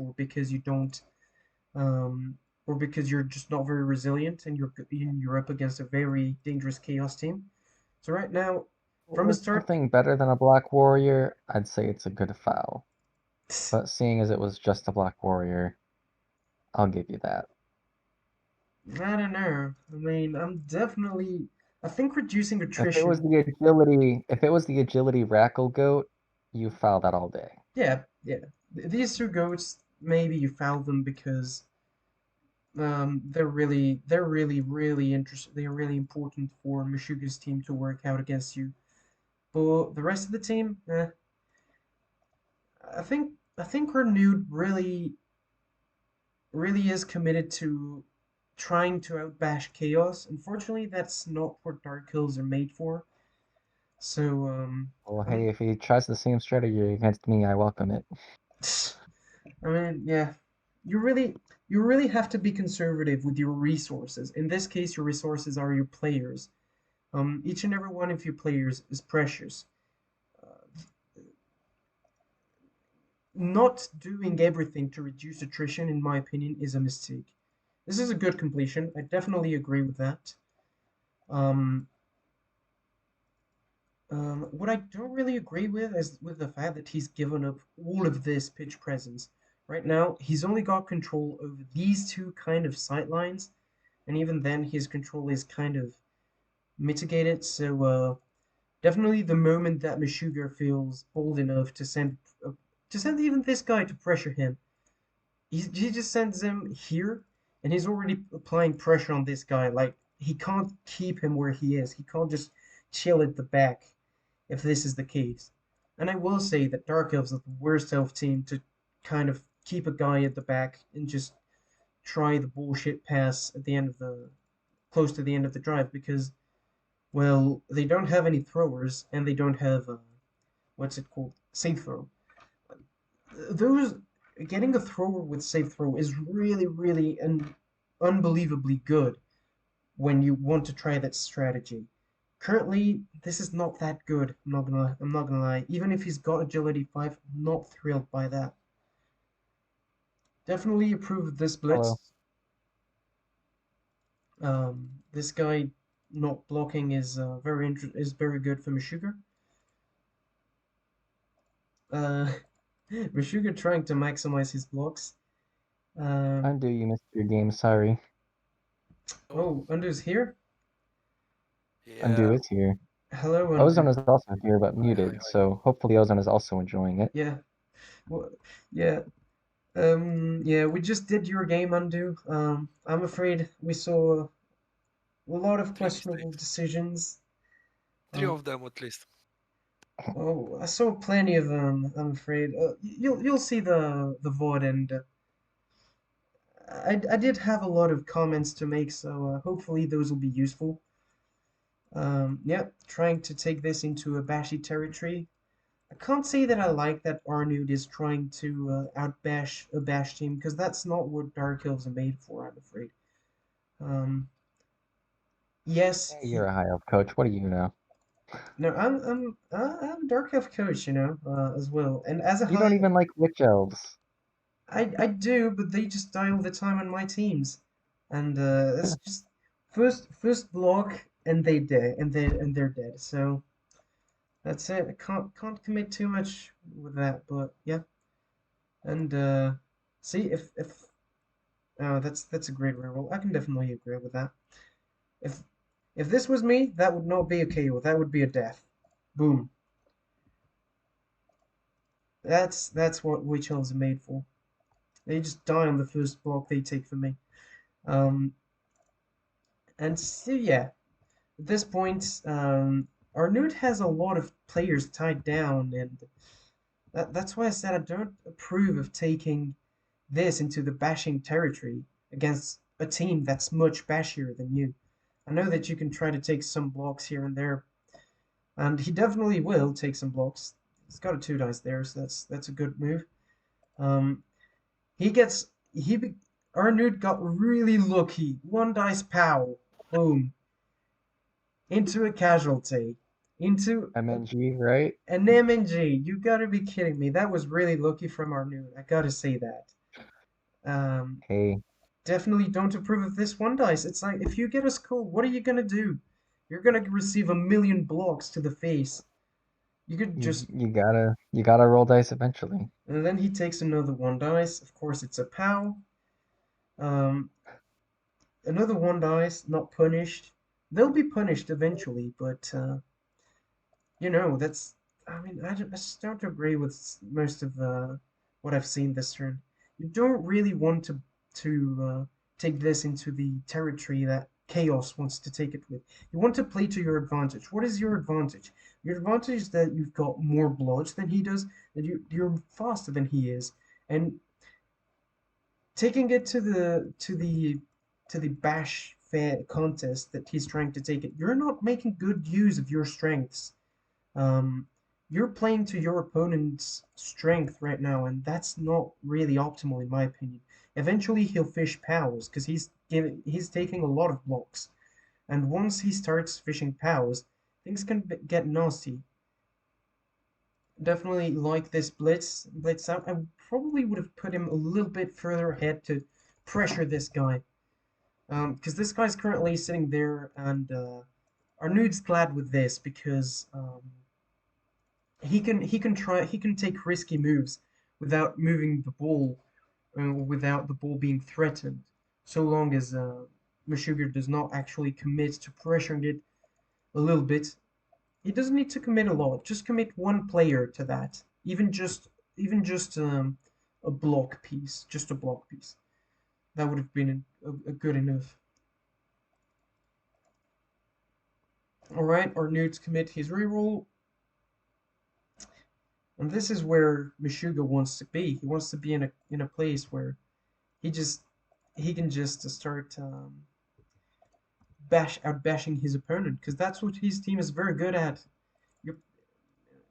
um, or because you're just not very resilient and you're up against a very dangerous chaos team. So right now, from the For start, something better than a Black Warrior, I'd say it's a good foul. But seeing as it was just a Black Warrior, I'll give you that. I don't know. I mean, I think reducing attrition. If it was the agility Rackle Goat, you foul that all day. Yeah, yeah. These two goats, maybe you foul them because really interesting. They're really important for Meshuggah's team to work out against you. But the rest of the team, I think Renewed really is committed to trying to outbash Chaos. Unfortunately, that's not what Dark Hills are made for. So Well, I'm hey, if he tries the same strategy against me, I welcome it. I mean, yeah, you really you really have to be conservative with your resources. In this case, your resources are your players. Each and every one of your players is precious. Uh, not doing everything to reduce attrition, in my opinion, is a mistake. This is a good completion. I definitely agree with that. Um, what I don't really agree with is with the fact that he's given up all of this pitch presence. Right now, he's only got control over these two kind of sight lines, and even then, his control is kind of mitigated. So, definitely the moment that Meshuggah feels bold enough to send even this guy to pressure him, he just sends him here, and he's already applying pressure on this guy. Like he can't keep him where he is. He can't just chill at the back if this is the case. And I will say that Dark Elves are the worst elf team to kind of keep a guy at the back and just try the bullshit pass at the end of the close to the end of the drive because well they don't have any throwers and they don't have what's it called safe throw. Those getting a thrower with safe throw is really and unbelievably good when you want to try that strategy. Currently, this is not that good. I'm not gonna lie. Even if he's got agility 5, I'm not thrilled by that. Definitely approve of this Hello. blitz. This guy not blocking is is very good for Meshuggah. Uh, Meshuggah trying to maximize his blocks. Um, Undo, you missed your game, sorry. Oh, oh, Undo's here. Undo yeah. is here. Hello, Ozone Undo. is also here, but Hi, hi, muted, hi. so hopefully Ozone is also enjoying it. Yeah. Well, yeah. Yeah, we just did your game, Undo. I'm afraid we saw a lot of Three questionable mistakes. decisions. Three Um, of them at least. oh, I saw plenty of them. I'm afraid. You'll see the VOD, and I did have a lot of comments to make, so hopefully those will be useful. Yeah, trying to take this into a bashy territory. I can't say that I like that Arnud is trying to outbash a bash team because that's not what Dark Elves are made for, I'm afraid. Um, yes, You're a high elf coach, what do you know? no, I'm a Dark Elf coach, as well. And as a You high, don't even like witch elves. I do, but they just die all the time on my teams, and it's just first block and they're dead. So that's it. I can't commit too much with that, but yeah. And see if oh, that's a great reroll. I can definitely agree with that. If if this was me, that would not be a KO. That would be a death. Boom. That's what witch elves are made for. They just die on the first block they take from me. Um, and so yeah, at this point, our node has a lot of players tied down, and that's why I said I don't approve of taking this into the bashing territory against a team that's much bashier than you. I know that you can try to take some blocks here and there, and he definitely will take some blocks. He's got a two dice there, so that's a good move. Um, he gets he Arnud got really lucky. One dice pow, boom, into a casualty, into MNG, right? an MNG. You gotta be kidding me. That was really lucky from Arnud. I gotta say that. Um, Hey, definitely don't approve of this one dice. It's like if you get a skull, what are you gonna do? You're gonna receive a million blocks to the face. You could just you gotta roll dice eventually. and then he takes another one dice. Of course, it's a POW. Um, another one dice, not punished. They'll be punished eventually, but that's. I mean, I just don't agree with most of what I've seen this turn. You don't really want to take this into the territory that Chaos wants to take it with. You want to play to your advantage. What is your advantage? Your advantage is that you've got more blodge than he does, that you're faster than he is, and taking it to the bash fair contest that he's trying to take it. You're not making good use of your strengths. Um, you're playing to your opponent's strength right now, and that's not really optimal in my opinion. Eventually, he'll fish powers because he's taking a lot of blocks, and once he starts fishing powers, things can get nasty. Definitely like this blitz out. I probably would have put him a little bit further ahead to pressure this guy. Because this guy's currently sitting there, and Arnaud's glad with this because he can take risky moves without moving the ball, without the ball being threatened, so long as Meshuggah does not actually commit to pressuring it a little bit. He doesn't need to commit a lot. Just commit one player to that. Even just a block piece, just a block piece. That would have been a good enough. All right, Arnaud's commit his reroll, and this is where Meshuggah wants to be. He wants to be in a place where he just he can just start bashing his opponent because that's what his team is very good at. You're,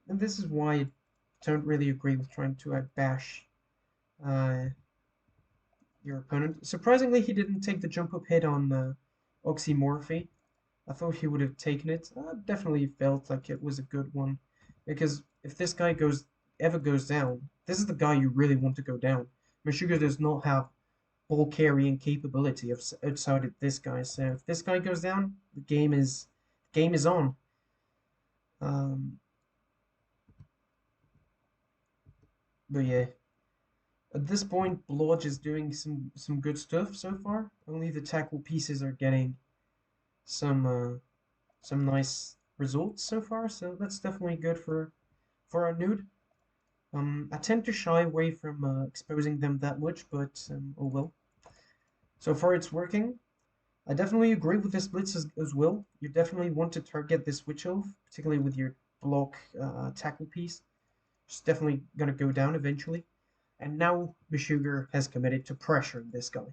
and this is why I don't really agree with trying to bash uh, your opponent. Surprisingly, he didn't take the jump up hit on Oxymorphy. I thought he would have taken it. I definitely felt like it was a good one because if this guy goes down, this is the guy you really want to go down. Meshuggah does not have ball carrying capability of outside of this guy. So if this guy goes down, the game is on. Um, but yeah, at this point, Blodge is doing some good stuff so far. Only the tackle pieces are getting some some nice results so far. So that's definitely good for our nude. I tend to shy away from exposing them that much, but oh well. So far, it's working. I definitely agree with this blitz as well. You definitely want to target this witch elf, particularly with your block tackle piece. It's definitely gonna go down eventually. And now Meshuggah has committed to pressuring this guy.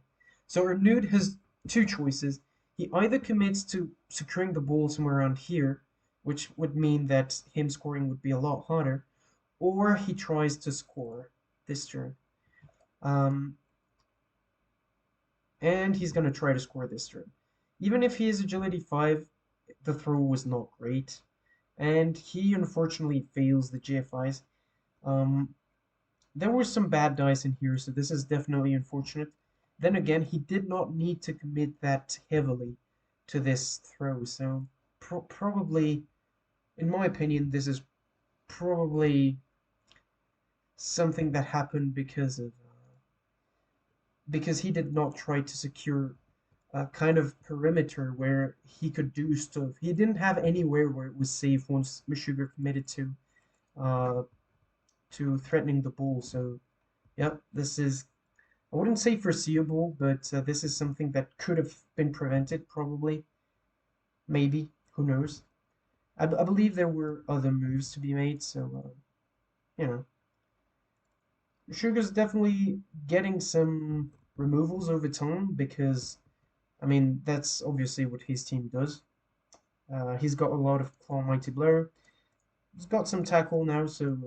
So Ernud has two choices. He either commits to securing the ball somewhere around here, which would mean that him scoring would be a lot harder, or he tries to score this turn. Um, and he's going to try to score this turn. Even if he is agility 5, the throw was not great, and he unfortunately fails the GFIs. Um, there were some bad dice in here, so this is definitely unfortunate. Then again, he did not need to commit that heavily to this throw, so probably, in my opinion, this is probably something that happened because he did not try to secure a kind of perimeter where he could do stuff. He didn't have anywhere where it was safe once Meshuggah committed uh, to threatening the ball. So, yep, this is I wouldn't say foreseeable, but this is something that could have been prevented, probably, maybe, who knows. I believe there were other moves to be made, so you know, Sugar's definitely getting some removals over time because I mean that's obviously what his team does. He's got a lot of claw mighty blow. He's got some tackle now, so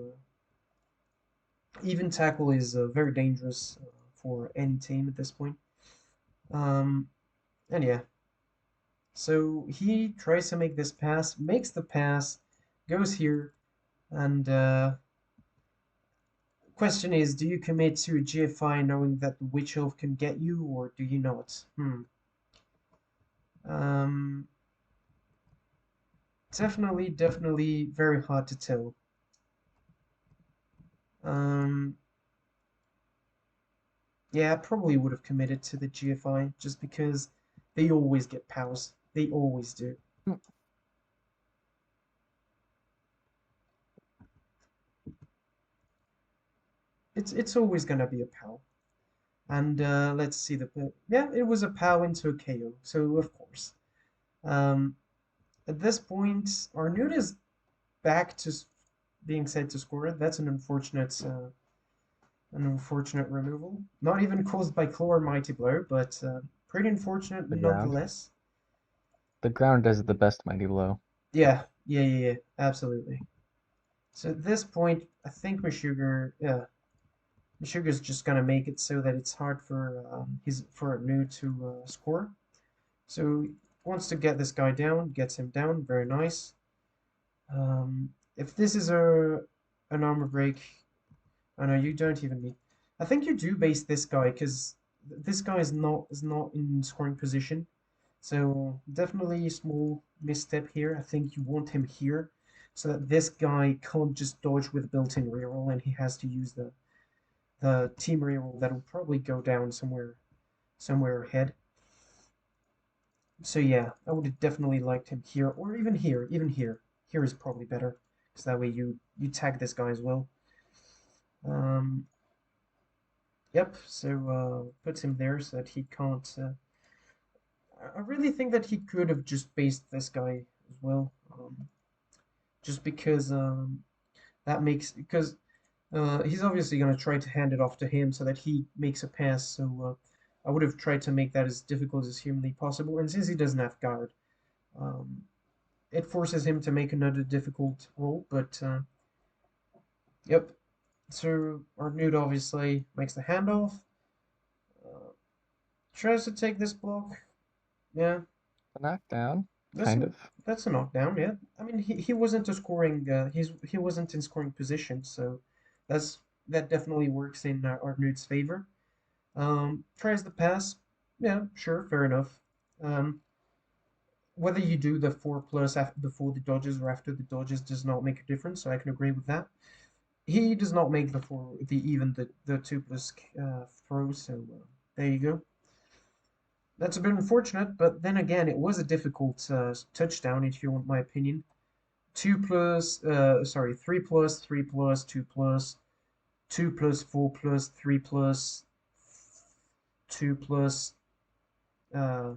even tackle is very dangerous for any team at this point. Um, and yeah, so he tries to make this pass, makes the pass, goes here, and question is, do you commit to a GFI knowing that the Witch Elf can get you, or do you not? Um, definitely very hard to tell. Um, yeah, I probably would have committed to the GFI just because they always get pals. They always do. Hmm. It's always gonna be a pal. And let's see yeah, it was a POW into a KO, so of course. Um, at this point, Arnud is back to being said to score it. That's an unfortunate removal. Not even caused by Claw or Mighty Blow, but pretty unfortunate The ground. nonetheless. The ground does the best mighty blow. Yeah, absolutely. So at this point, I think Meshuggah's just gonna make it so that it's hard for his for Arnud to score. So wants to get this guy down, gets him down, very nice. If this is an armor break. Oh no, you don't even need. I think you do base this guy because this guy is not in scoring position. So definitely a small misstep here. I think you want him here so that this guy can't just dodge with built-in reroll and he has to use the team reroll that'll probably go down somewhere ahead. So yeah, I would have definitely liked him here or even here, even here. Here is probably better because that way you tag this guy as well. Um, yep. So puts him there so that he can't. I really think that he could have just based this guy as well. Just because that makes because he's obviously going to try to hand it off to him so that he makes a pass. So I would have tried to make that as difficult as humanly possible. And since he doesn't have guard, um, it forces him to make another difficult roll. But yep. So Arnud obviously makes the handoff. Uh, Tries to take this block. Yeah, A knockdown, that's kind a of. that's a knockdown. Yeah, I mean he wasn't a scoring. He wasn't in scoring position, so that's that definitely works in Arnud's favor. Tries the pass. Yeah, sure, fair enough. Um, Whether you do the 4+ before the dodges or after the dodges does not make a difference, so I can agree with that. He does not make the 2+ throw, so there you go. That's a bit unfortunate, but then again, it was a difficult touchdown, if you want my opinion. 3+, 3+, 2+, 2+, 4+, 3+, 2+, uh,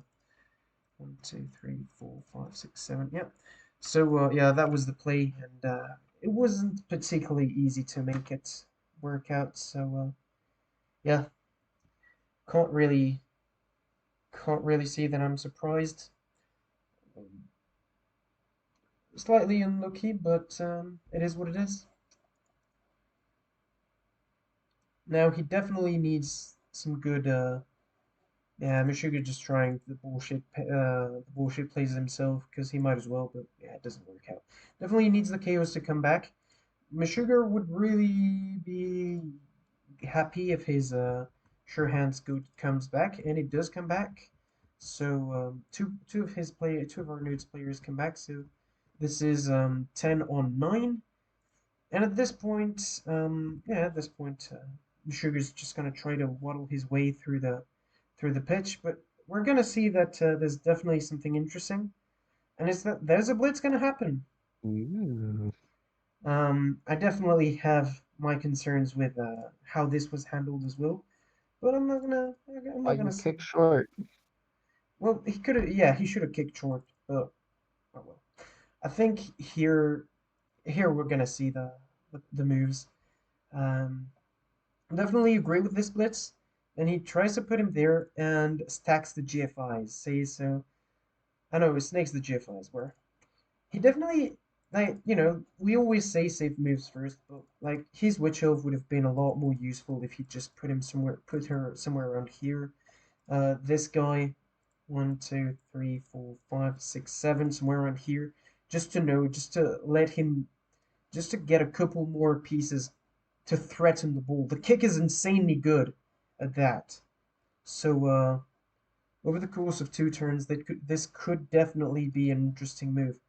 1, 2, 3, 4, 5, 6, 7. Yep. So yeah, that was the play, and it wasn't particularly easy to make it work out. So yeah, can't really can't really say that I'm surprised. Slightly unlucky, but it is what it is. Now he definitely needs some good. Yeah, Meshuggah just trying the bullshit plays himself because he might as well, but yeah, it doesn't work out. Definitely needs the chaos to come back. Meshuggah would really be happy if his sure hands good comes back, and it does come back. So two of our nudes players come back. So this is 10-on-9. And at this point, Sugar's just gonna try to waddle his way through the pitch. But we're gonna see that there's definitely something interesting, and it's that there's a blitz gonna happen. Ooh. I definitely have my concerns with how this was handled as well, but I'm Why not you gonna say. kick short? Well, he could have, yeah, he should have kicked short, but oh well. I think here we're gonna see the moves. Um, Definitely agree with this blitz. And he tries to put him there and stacks the GFIs. Say so. I know, snakes the GFIs where he definitely like we always say save moves first, but like his witch elf would have been a lot more useful if he just put her somewhere around here. This guy, 1, 2, 3, 4, 5, 6, 7, somewhere around here, just to let him, just to get a couple more pieces to threaten the ball. The kick is insanely good at that. So over the course of 2 turns, this could definitely be an interesting move.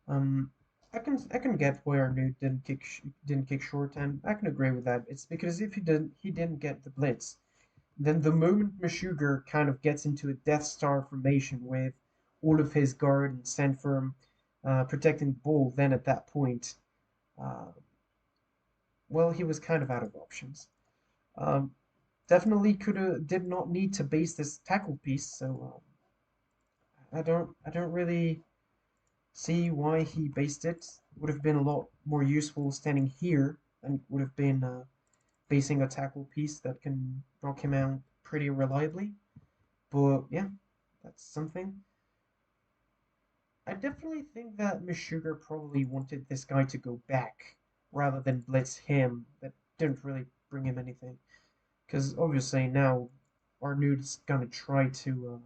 Um, I can get why Arnold didn't kick short, and I can agree with that. It's because if he didn't get the blitz, then the moment Meshuggah kind of gets into a Death Star formation with all of his guard and stand firm protecting the ball, then at that point, uh, well, he was kind of out of options. Um, Definitely did not need to base this tackle piece, so I don't really see why he based it. Would have been a lot more useful standing here and would have been basing a tackle piece that can knock him out pretty reliably. But yeah, that's something. I definitely think that Meshuggah probably wanted this guy to go back rather than blitz him. That didn't really bring him anything. Because obviously now Arnoud's gonna try to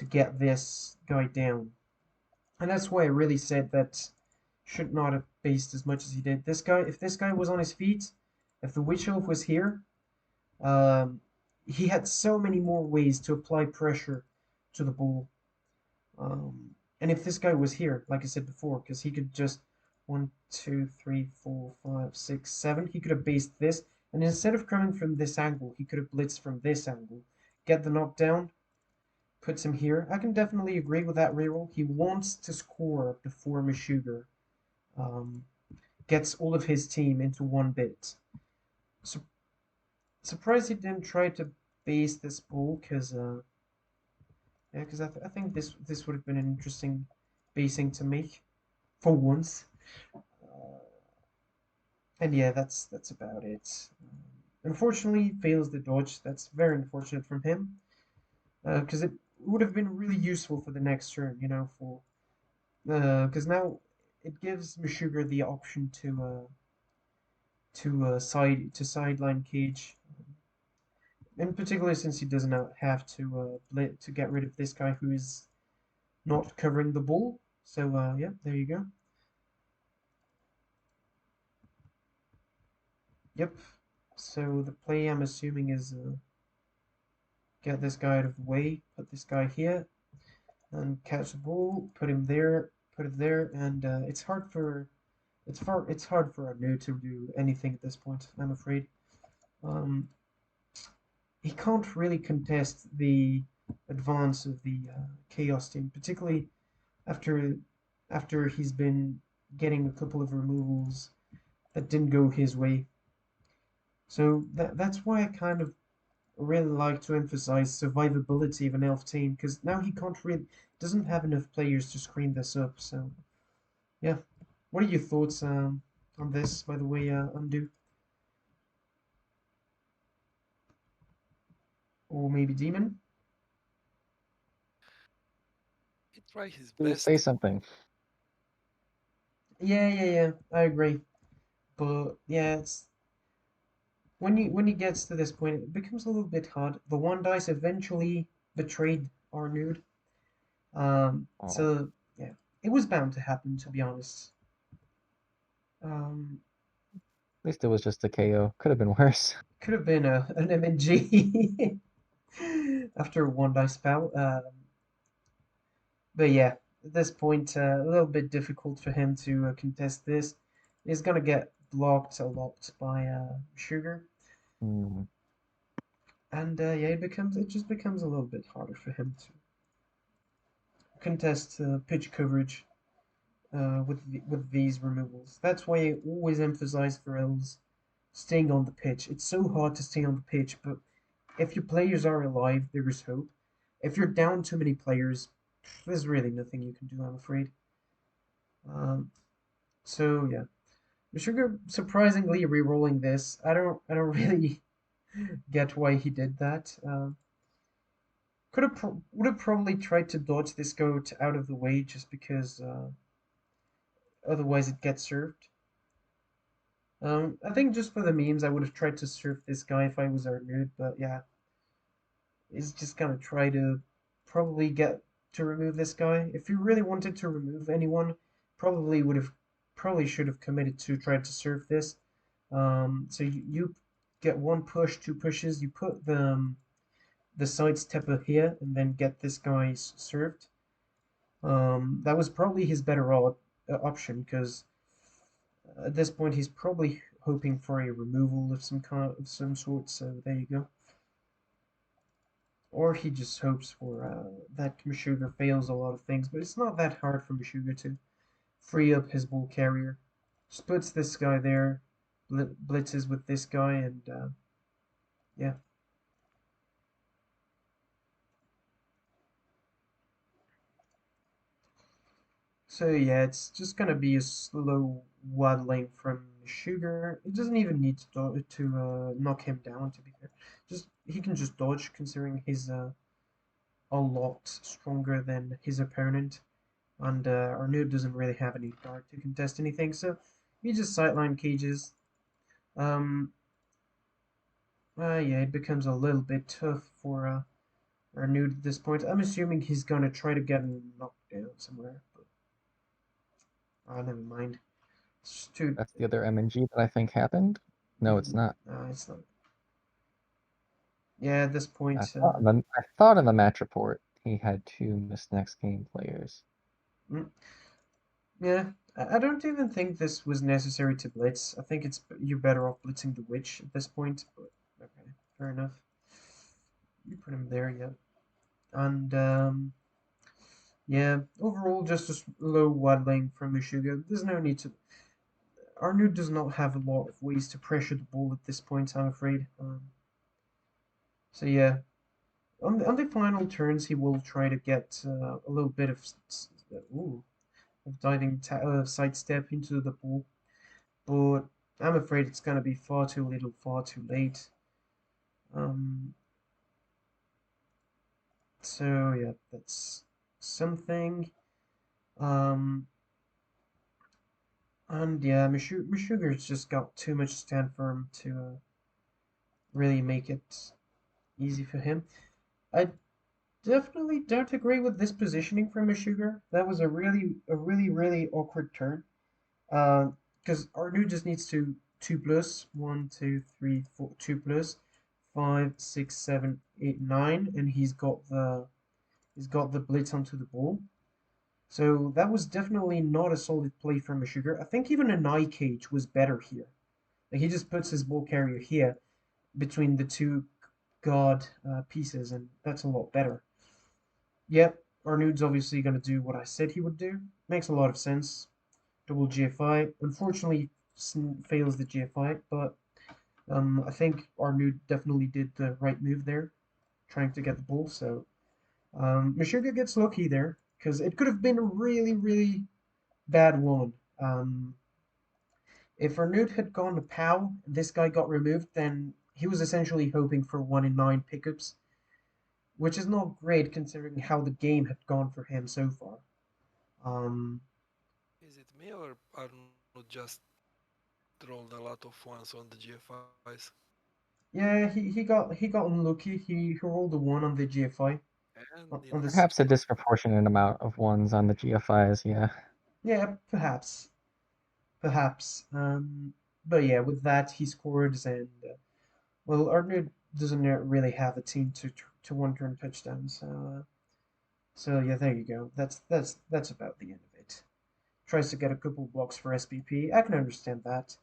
get this guy down, and that's why I really said that Should not have based as much as he did. This guy, if this guy was on his feet, if the Witch Elf was here, um, he had so many more ways to apply pressure to the bull. And if this guy was here, like I said before, because he could just one, two, three, four, five, six, seven, he could have based this, and instead of coming from this angle, he could have blitzed from this angle, get the knockdown, puts him here. I can definitely agree with that reroll. He wants to score before Meshuggah um, gets all of his team into one bit. So, surprised he didn't try to base this bull, because yeah, because I think this would have been an interesting basing to make for once. Uh, and yeah, that's about it. Unfortunately, fails the dodge. That's very unfortunate from him, because it would have been really useful for the next turn. For because now it gives Meshuggah the option to sideline cage, in particular since he does not have to get rid of this guy who is not covering the ball. So yeah, there you go. Yep. So the play I'm assuming is get this guy out of the way, put this guy here, and catch the ball, put him there, put it there, and it's hard for a new to do anything at this point. I'm afraid. Um, he can't really contest the advance of the Chaos team, particularly after after he's been getting a couple of removals that didn't go his way. So that's why I kind of really like to emphasize survivability of an elf team, because now he can't really doesn't have enough players to screen this up. So yeah, what are your thoughts on this? By the way, Undo or maybe Demon? He tried his Please say best. something. Yeah. I agree, but yeah, it's when he gets to this point, it becomes a little bit hard. The one dice eventually betrayed Arnud. Oh, So yeah, it was bound to happen, to be honest. Um, at least it was just a KO. Could have been worse. could have been an MNG after a one dice spell. But yeah, at this point, a little bit difficult for him to contest this. He's gonna get blocked a lot by Sugar, Hmm. and yeah, it just becomes a little bit harder for him to contest pitch coverage with these removals. That's why I always emphasize for elves staying on the pitch. It's so hard to stay on the pitch, but if your players are alive, there is hope. If you're down too many players, there's really nothing you can do, I'm afraid. Um, so yeah, Sugar surprisingly re-rolling this. I don't really get why he did that. Would have probably tried to dodge this goat out of the way just because otherwise it gets served. I think just for the memes, I would have tried to surf this guy if I was Arnud, but yeah, he's just gonna try to probably get to remove this guy. If you really wanted to remove anyone, probably should have committed to try to surf this. So you get one push, two pushes, you put the side stepper here, and then get this guy served. That was probably his better option because at this point he's probably hoping for a removal of some sort. So there you go. Or he just hopes for that Meshuggah fails a lot of things, but it's not that hard for Meshuggah to free up his bull carrier. Just puts this guy there, blitzes with this guy, and yeah. So yeah, it's just gonna be a slow waddling from Sugar. It doesn't even need to knock him down. To be fair, just he can just dodge, considering he's a lot stronger than his opponent, and our noob doesn't really have any guard to contest anything. So he just sideline cages. Um, yeah, it becomes a little bit tough for our noob at this point. I'm assuming he's gonna try to get him knocked down somewhere. But Oh, never mind. It's too. That's the other MNG that I think happened. No, it's not. No, it's not. Yeah, at this I point, thought in the match report he had two missed next game players. mm, yeah, I don't even think this was necessary to blitz. I think you're better off blitzing the witch at this point. But okay, fair enough. You put him there, yeah. And yeah, overall, just a low waddling from Meshuga. There's no need to. Arnu does not have a lot of ways to pressure the ball at this point, I'm afraid. So yeah, on the final turns, he will try to get a little bit of ooh, of diving sidestep into the ball, but I'm afraid it's gonna be far too little, far too late. Um, so yeah, that's something. Um, and yeah, Meshuggah's just got too much stand firm to really make it easy for him. I definitely don't agree with this positioning from Meshuggah. That was really awkward turn. Because Arnu just needs to 2 plus 1, 2, 3, 4, 2 plus 5, 6, 7, 8, 9, and he's got the blitz onto the ball. So that was definitely not a solid play from Meshuggah. I think even an eye cage was better here. Like he just puts his ball carrier here between the two guard pieces, and that's a lot better. Yep, Arnude's obviously going to do what I said he would do. Makes a lot of sense. Double GFI. Unfortunately, fails the GFI, but I think Arnude definitely did the right move there, trying to get the ball. So Meshuggah gets lucky there because it could have been a really bad one. If Arnude had gone to POW, this guy got removed, then he was essentially hoping for 1 in 9 pickups, which is not great considering how the game had gone for him so far. Um, Is it me or Arnold just rolled a lot of ones on the GFIs? yeah, he got unlucky. He rolled a 1 on the GFI And on in this. Perhaps a disproportionate amount of ones on the GFIs, yeah. Yeah, perhaps. But yeah, with that he scored, and well, Arnold doesn't really have a team to one turn touchdowns. So yeah, there you go. That's about the end of it. Tries to get a couple blocks for SPP. I can understand that.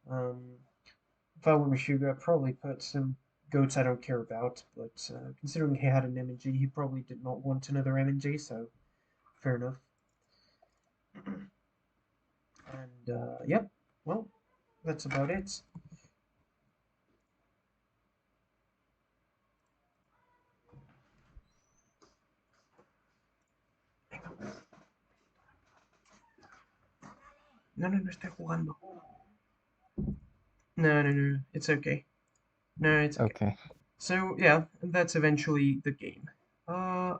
Um, if I were Meshuggah, I'd probably put some goats I don't care about. But considering he had an MNG, he probably did not want another MNG. So fair enough. And yep, well, that's about it. No, no, no, estoy jugando. No, no, no, it's okay. No, it's okay. Okay. So yeah, that's eventually the game.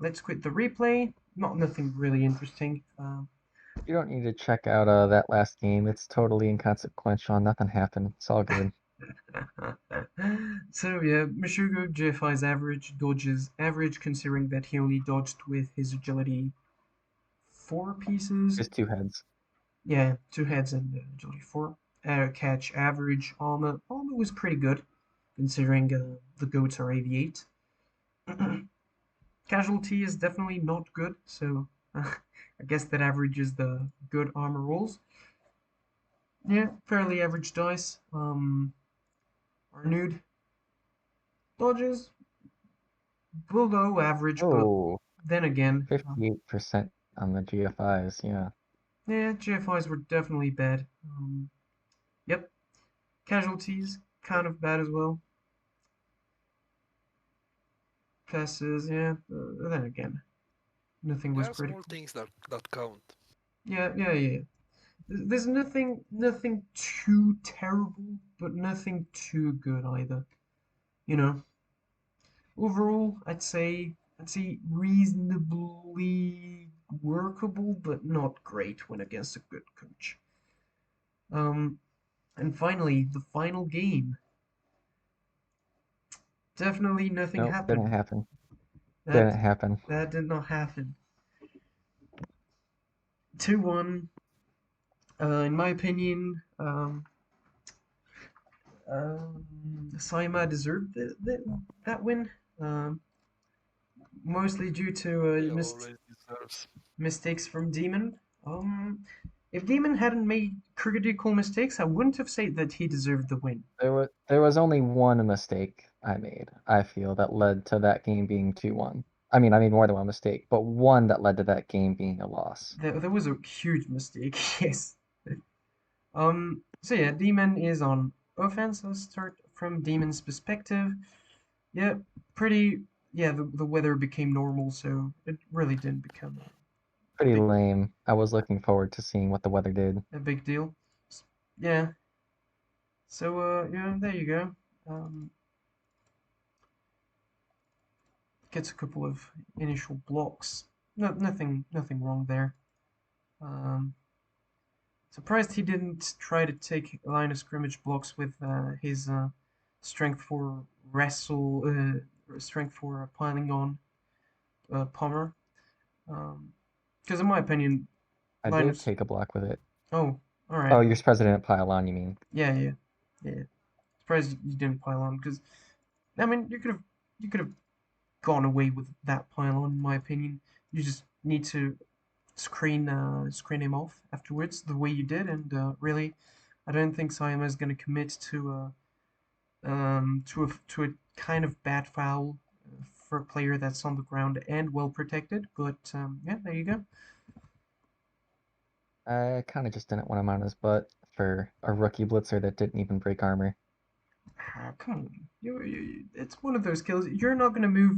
Let's quit the replay. Not nothing really interesting. You don't need to check out that last game. It's totally inconsequential. Nothing happened. It's all good. So yeah, Meshuggah GFI's average, dodges average considering that he only dodged with his agility 4 pieces. Just two heads. Yeah, 2 heads and agility 4. Catch average, armor was pretty good considering the goats are AV8. Casualty is definitely not good, so I guess that averages the good armor rolls. Yeah, fairly average dice. Arnude dodges below average, but Oh, then again, 58% on the GFIs, yeah. yeah, GFIs were definitely bad. Yep, casualties kind of bad as well. Passes, yeah, then again, nothing there was are small critical. things that count. Yeah. There's nothing too terrible, but nothing too good either. You know, overall, I'd say reasonably workable, but not great when against a good coach. Um, and finally, the final game. Definitely nothing Nope, didn't happened. happen. That Didn't happen. that did not happen. 2-1. In my opinion, Saima deserved that win, um, mostly due to He always deserves. mistakes from Demon. If Demon hadn't made critical mistakes, I wouldn't have said that he deserved the win. There was only one mistake I made, I feel, that led to that game being 2-1. I made more than one mistake, but one that led to that game being a loss. There was a huge mistake, yes. So yeah, Demon is on offense. Let's start from Demon's perspective. Yeah, pretty. Yeah, the weather became normal, so it really didn't become a Pretty big lame. I was looking forward to seeing what the weather did. a big deal. Yeah. So yeah, there you go. Um, gets a couple of initial blocks. No, nothing wrong there. Um, surprised he didn't try to take line of scrimmage blocks with his strength for wrestle, strength for piling on Palmer. Because in my opinion, I line of did take a block with it. oh, all right, Oh, you're President Pylon, you mean? yeah, yeah, yeah. Surprised you didn't pile on because I mean you could have gone away with that pylon in my opinion. You just need to screen him off afterwards the way you did, and really, I don't think Sayama is going to commit to a kind of bad foul for a player that's on the ground and well protected. But yeah, there you go. I kind of just didn't want him on his butt for a rookie blitzer that didn't even break armor. Ah, come on, it's one of those kills. You're not going to move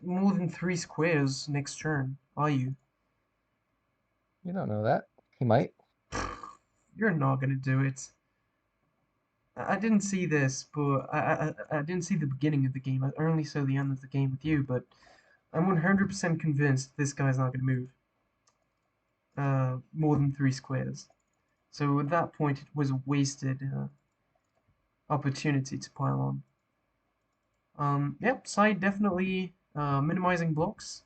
more than 3 squares next turn, are you? You don't know that. He might. You're not going to do it. I didn't see this, but I didn't see the beginning of the game. I only saw the end of the game with you, but I'm 100% convinced this guy's not going to move more than 3 squares. So at that point, it was a wasted opportunity to pile on. Yep, side definitely minimizing blocks.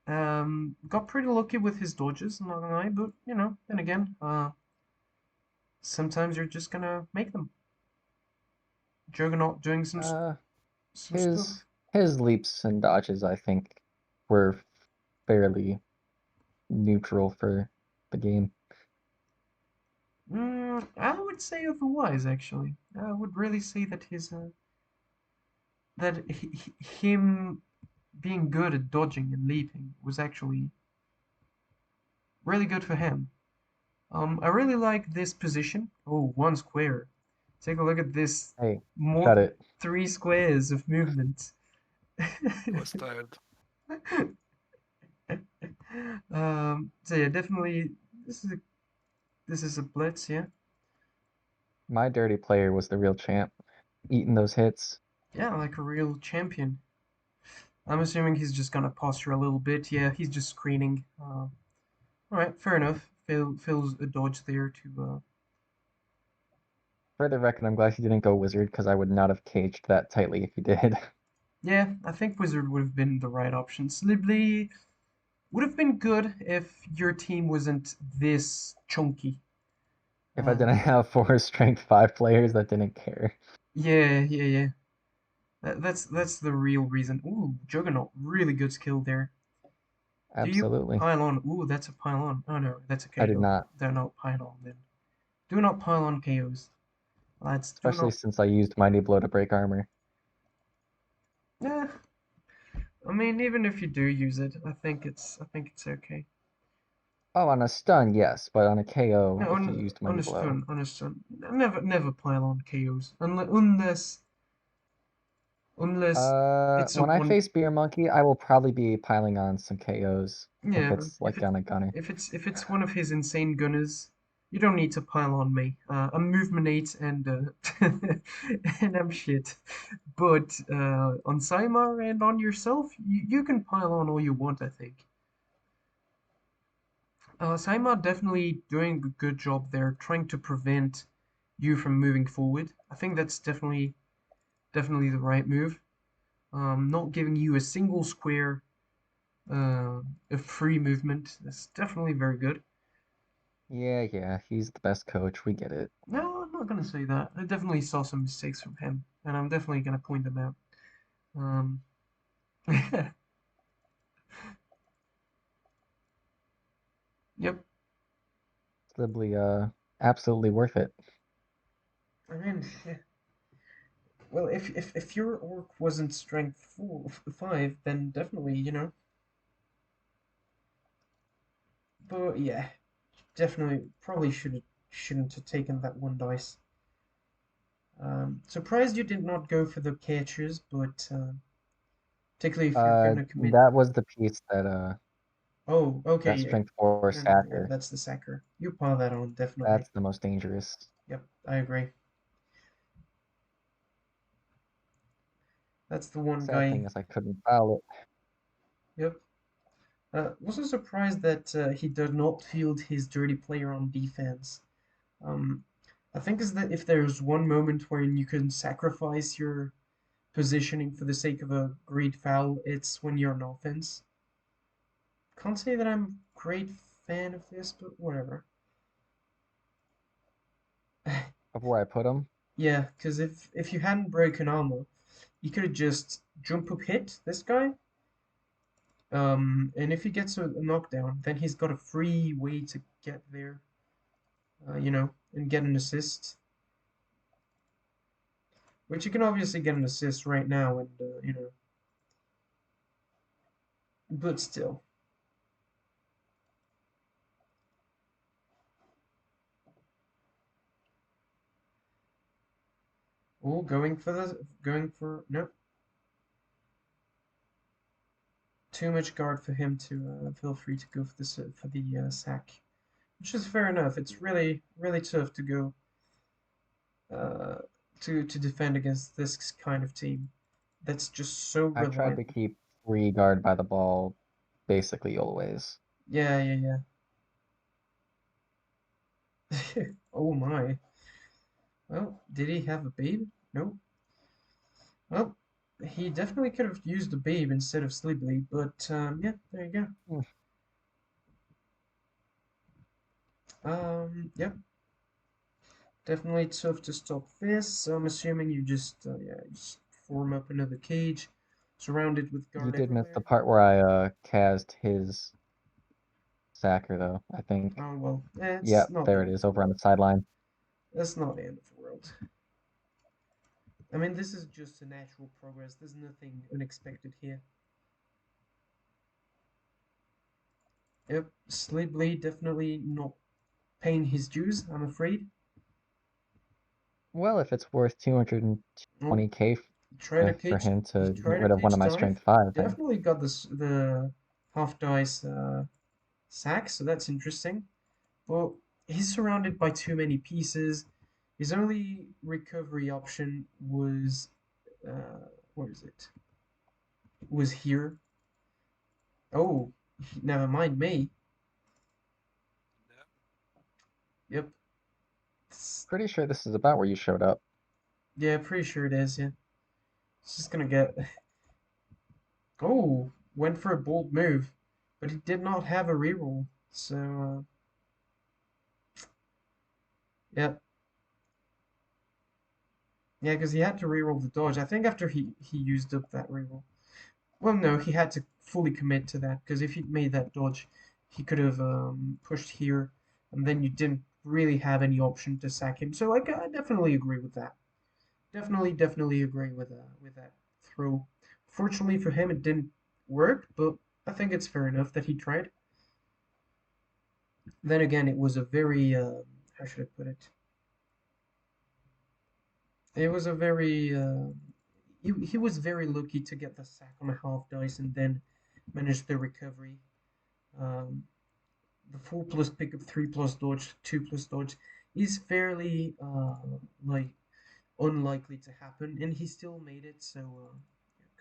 Got pretty lucky with his dodges, I'm not gonna lie, but you know, then again, sometimes you're just gonna make them. Juggernaut doing Uh, some stuff. his leaps and dodges, I think, were fairly neutral for the game. I would say otherwise, actually. I would really say that him being good at dodging and leaping was actually really good for him. I really like this position. Oh, 1 square. Take a look at this. Hey, More cut than it. 3 squares of movement. He was tired. So yeah, definitely this is a blitz, yeah. My dirty player was the real champ, eating those hits. Yeah, like a real champion. I'm assuming he's just gonna posture a little bit. Yeah, he's just screening. All right, fair enough. Feels a dodge there to. For the record, I'm glad he didn't go wizard because I would not have caged that tightly if he did. Yeah, I think Wizard would have been the right option. Slibly would have been good if your team wasn't this chunky. If I Uh, didn't have 4 strength 5 players that didn't care. yeah. That's the real reason. Ooh, Juggernaut, really good skill there. Do you Absolutely. pile on? Ooh, that's a pile on. Oh no, that's a I did KO. not, They're not pile on then. Do not pile on KOs, lads. Do especially not. since I used Mighty Blow to break armor. Yeah, I mean, even if you do use it, I think it's okay. Oh, on a stun, yes, but on a KO, No, if you used Mighty Blow. on a stun. Never pile on KOs unless it's a When I one. face Beer Monkey, I will probably be piling on some KOs if Yeah, it's like on a gunner. if it's one of his insane gunners, you don't need to pile on me. I'm movement 8 and and I'm shit. But on Saimar and on yourself, you can pile on all you want, I think. Saimar definitely doing a good job there, trying to prevent you from moving forward. I think that's definitely the right move. Not giving you a single square of free movement. That's definitely very good. Yeah, he's the best coach. We get it. No, I'm not gonna say that. I definitely saw some mistakes from him, and I'm definitely gonna point them out. Um, yep. Sibley, absolutely worth it. I mean, yeah. Well, if your orc wasn't strength 5, then definitely, But yeah, definitely, probably shouldn't have taken that one dice. Surprised you did not go for the catchers, but particularly if you're gonna commit. That was the piece Oh, okay, that yeah, strength 4 then yeah, sacker. that's the sacker. You pile that on, definitely. That's the most dangerous. Yep, I agree. That's the one Sad guy. thing is I couldn't foul it. Yep. Also surprised that he did not field his dirty player on defense. Um, I think is that if there's one moment wherein you can sacrifice your positioning for the sake of a great foul, it's when you're on offense. Can't say that I'm a great fan of this, but whatever. Of where I put him. Yeah, because if you hadn't broken armor, you could have just jump up hit this guy. And if he gets a knockdown, then he's got a free way to get there, and get an assist. Which you can obviously get an assist right now, and but still. Oh, going for no, too much guard for him to feel free to go for the sack, which is fair enough. It's really really tough to go uh, to defend against this kind of team that's just so I tried to reliable. keep free guard by the ball basically always. Yeah, yeah, yeah. Oh my. Well, did he have a babe? No. Well, he definitely could have used a babe instead of Sleeply, but yeah, there you go. Hmm. Yep, definitely tough to stop this. So I'm assuming you just form up another cage, surrounded with You guard did miss the everywhere. part where I cast his sacker though, I think. Oh well, it's Yep, not the there end it of is the over on world. the sideline. That's not the end of the world. I mean, this is just a natural progress. There's nothing unexpected here. Yep, Sleeply definitely not paying his dues, I'm afraid. Well, if it's worth Oh, 220k tried a for cage. him He to get tried a rid of one cage of my dive. strength 5, then Definitely got the half dice sack, so that's interesting. But he's surrounded by too many pieces. His only recovery option was where is it? Was here. Oh, never mind me. Yeah. Yep. It's- pretty sure this is about where you showed up. yeah, pretty sure it is. Yeah, it's just gonna get. Oh, went for a bold move, but he did not have a reroll. So, yeah, yeah, because he had to reroll the dodge. I think after he used up that reroll. Well, no, he had to fully commit to that because if he'd made that dodge, he could have pushed here, and then you didn't really have any option to sack him. So I definitely agree with that. Definitely agree with that throw. Fortunately for him, it didn't work, but I think it's fair enough that he tried. Then again, it was a very how should I put it? It was a very he was very lucky to get the sack on a half dice and then manage the recovery. Um, the 4 plus pickup, 3 plus dodge, 2 plus dodge is fairly like unlikely to happen, and he still made it. So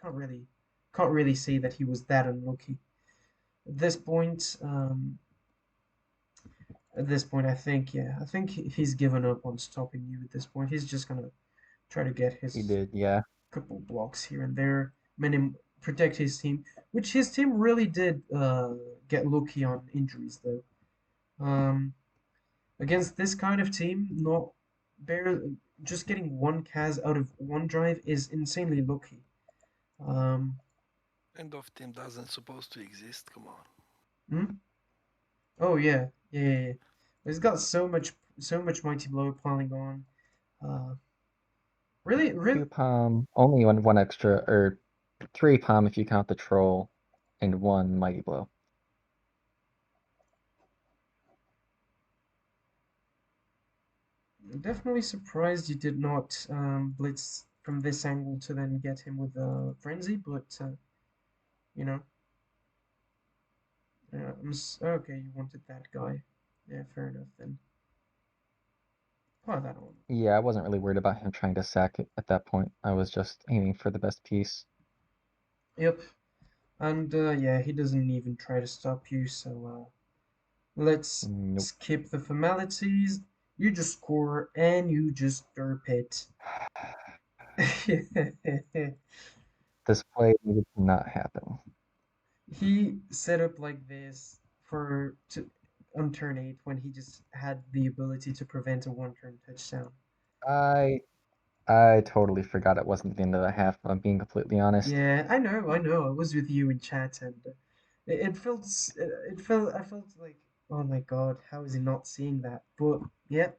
can't really can't really say that he was that unlucky. At this point, um, I think he's given up on stopping you. At this point, he's just gonna try to get He his did, yeah. couple blocks here and there, protect his team, which his team really did get lucky on injuries though. Um, Against this kind of team, not bare, just getting one Kaz out of one drive is insanely lucky. Um, End of team doesn't supposed to exist. Come on. hmm? Oh yeah, yeah, yeah, yeah. He's got so much mighty blow piling on. Uh, really, really, Two palm, only one extra, or three palm if you count the troll, and one mighty blow. definitely surprised you did not blitz from this angle to then get him with frenzy, but you know, okay. You wanted that guy. Yeah, fair enough then. Pile that on. Yeah, I wasn't really worried about him trying to sack it at that point. I was just aiming for the best piece. Yep. And yeah, he doesn't even try to stop you, so let's Nope. skip the formalities. You just score and you just derp it. This play needed to not happen. He set up like this for to on turn 8 when he just had the ability to prevent a one turn touchdown. I I totally forgot it wasn't the end of the half, if I'm being completely honest. Yeah, I know. I was with you in chat, and it felt I felt like, oh my god, how is he not seeing that? But yeah,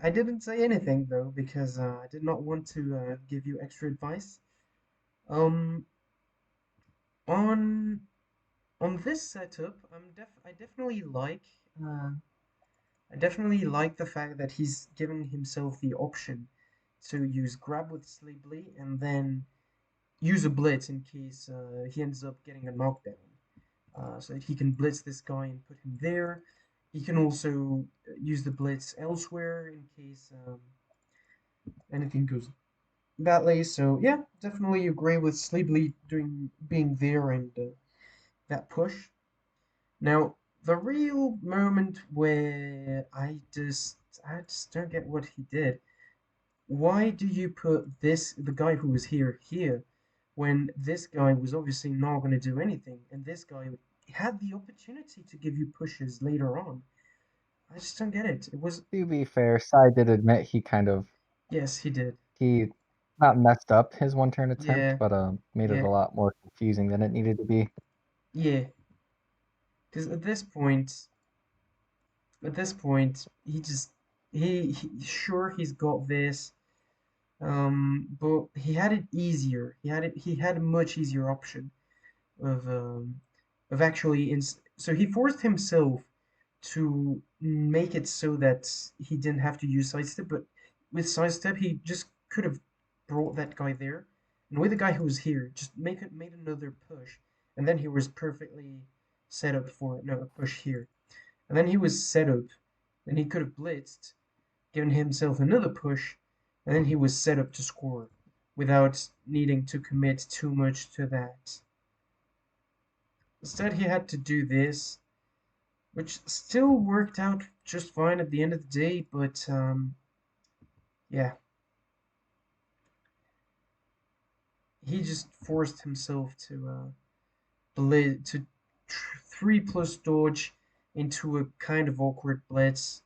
I didn't say anything though because I did not want to give you extra advice. Um, on on this setup, uh, I definitely like the fact that he's given himself the option to use grab with Sleeply and then use a blitz in case he ends up getting a knockdown. So that he can blitz this guy and put him there. He can also use the blitz elsewhere in case anything goes badly. So yeah, definitely agree with Sleeply doing being there and that push. Now the real moment where I just don't get what he did. Why do you put the guy who was here when this guy was obviously not going to do anything and this guy had the opportunity to give you pushes later on? I just don't get it. It was, To be fair, Sai did admit he kind of yes, he did. he not messed up his one turn attempt, Yeah, but made it yeah, a lot more confusing than it needed to be. yeah. Because at this point, he sure he's got this, but he had it easier. He had a much easier option of um, of actually so he forced himself to make it so that he didn't have to use sidestep, but with sidestep he just could have brought that guy there, and with the guy who was here, just make it made another push, and then he was perfectly set up for no a push here, and then he was set up, and he could have blitzed, given himself another push, and then he was set up to score without needing to commit too much to that. Instead, he had to do this, which still worked out just fine at the end of the day, but yeah, he just forced himself to to 3+ dodge into a kind of awkward blitz.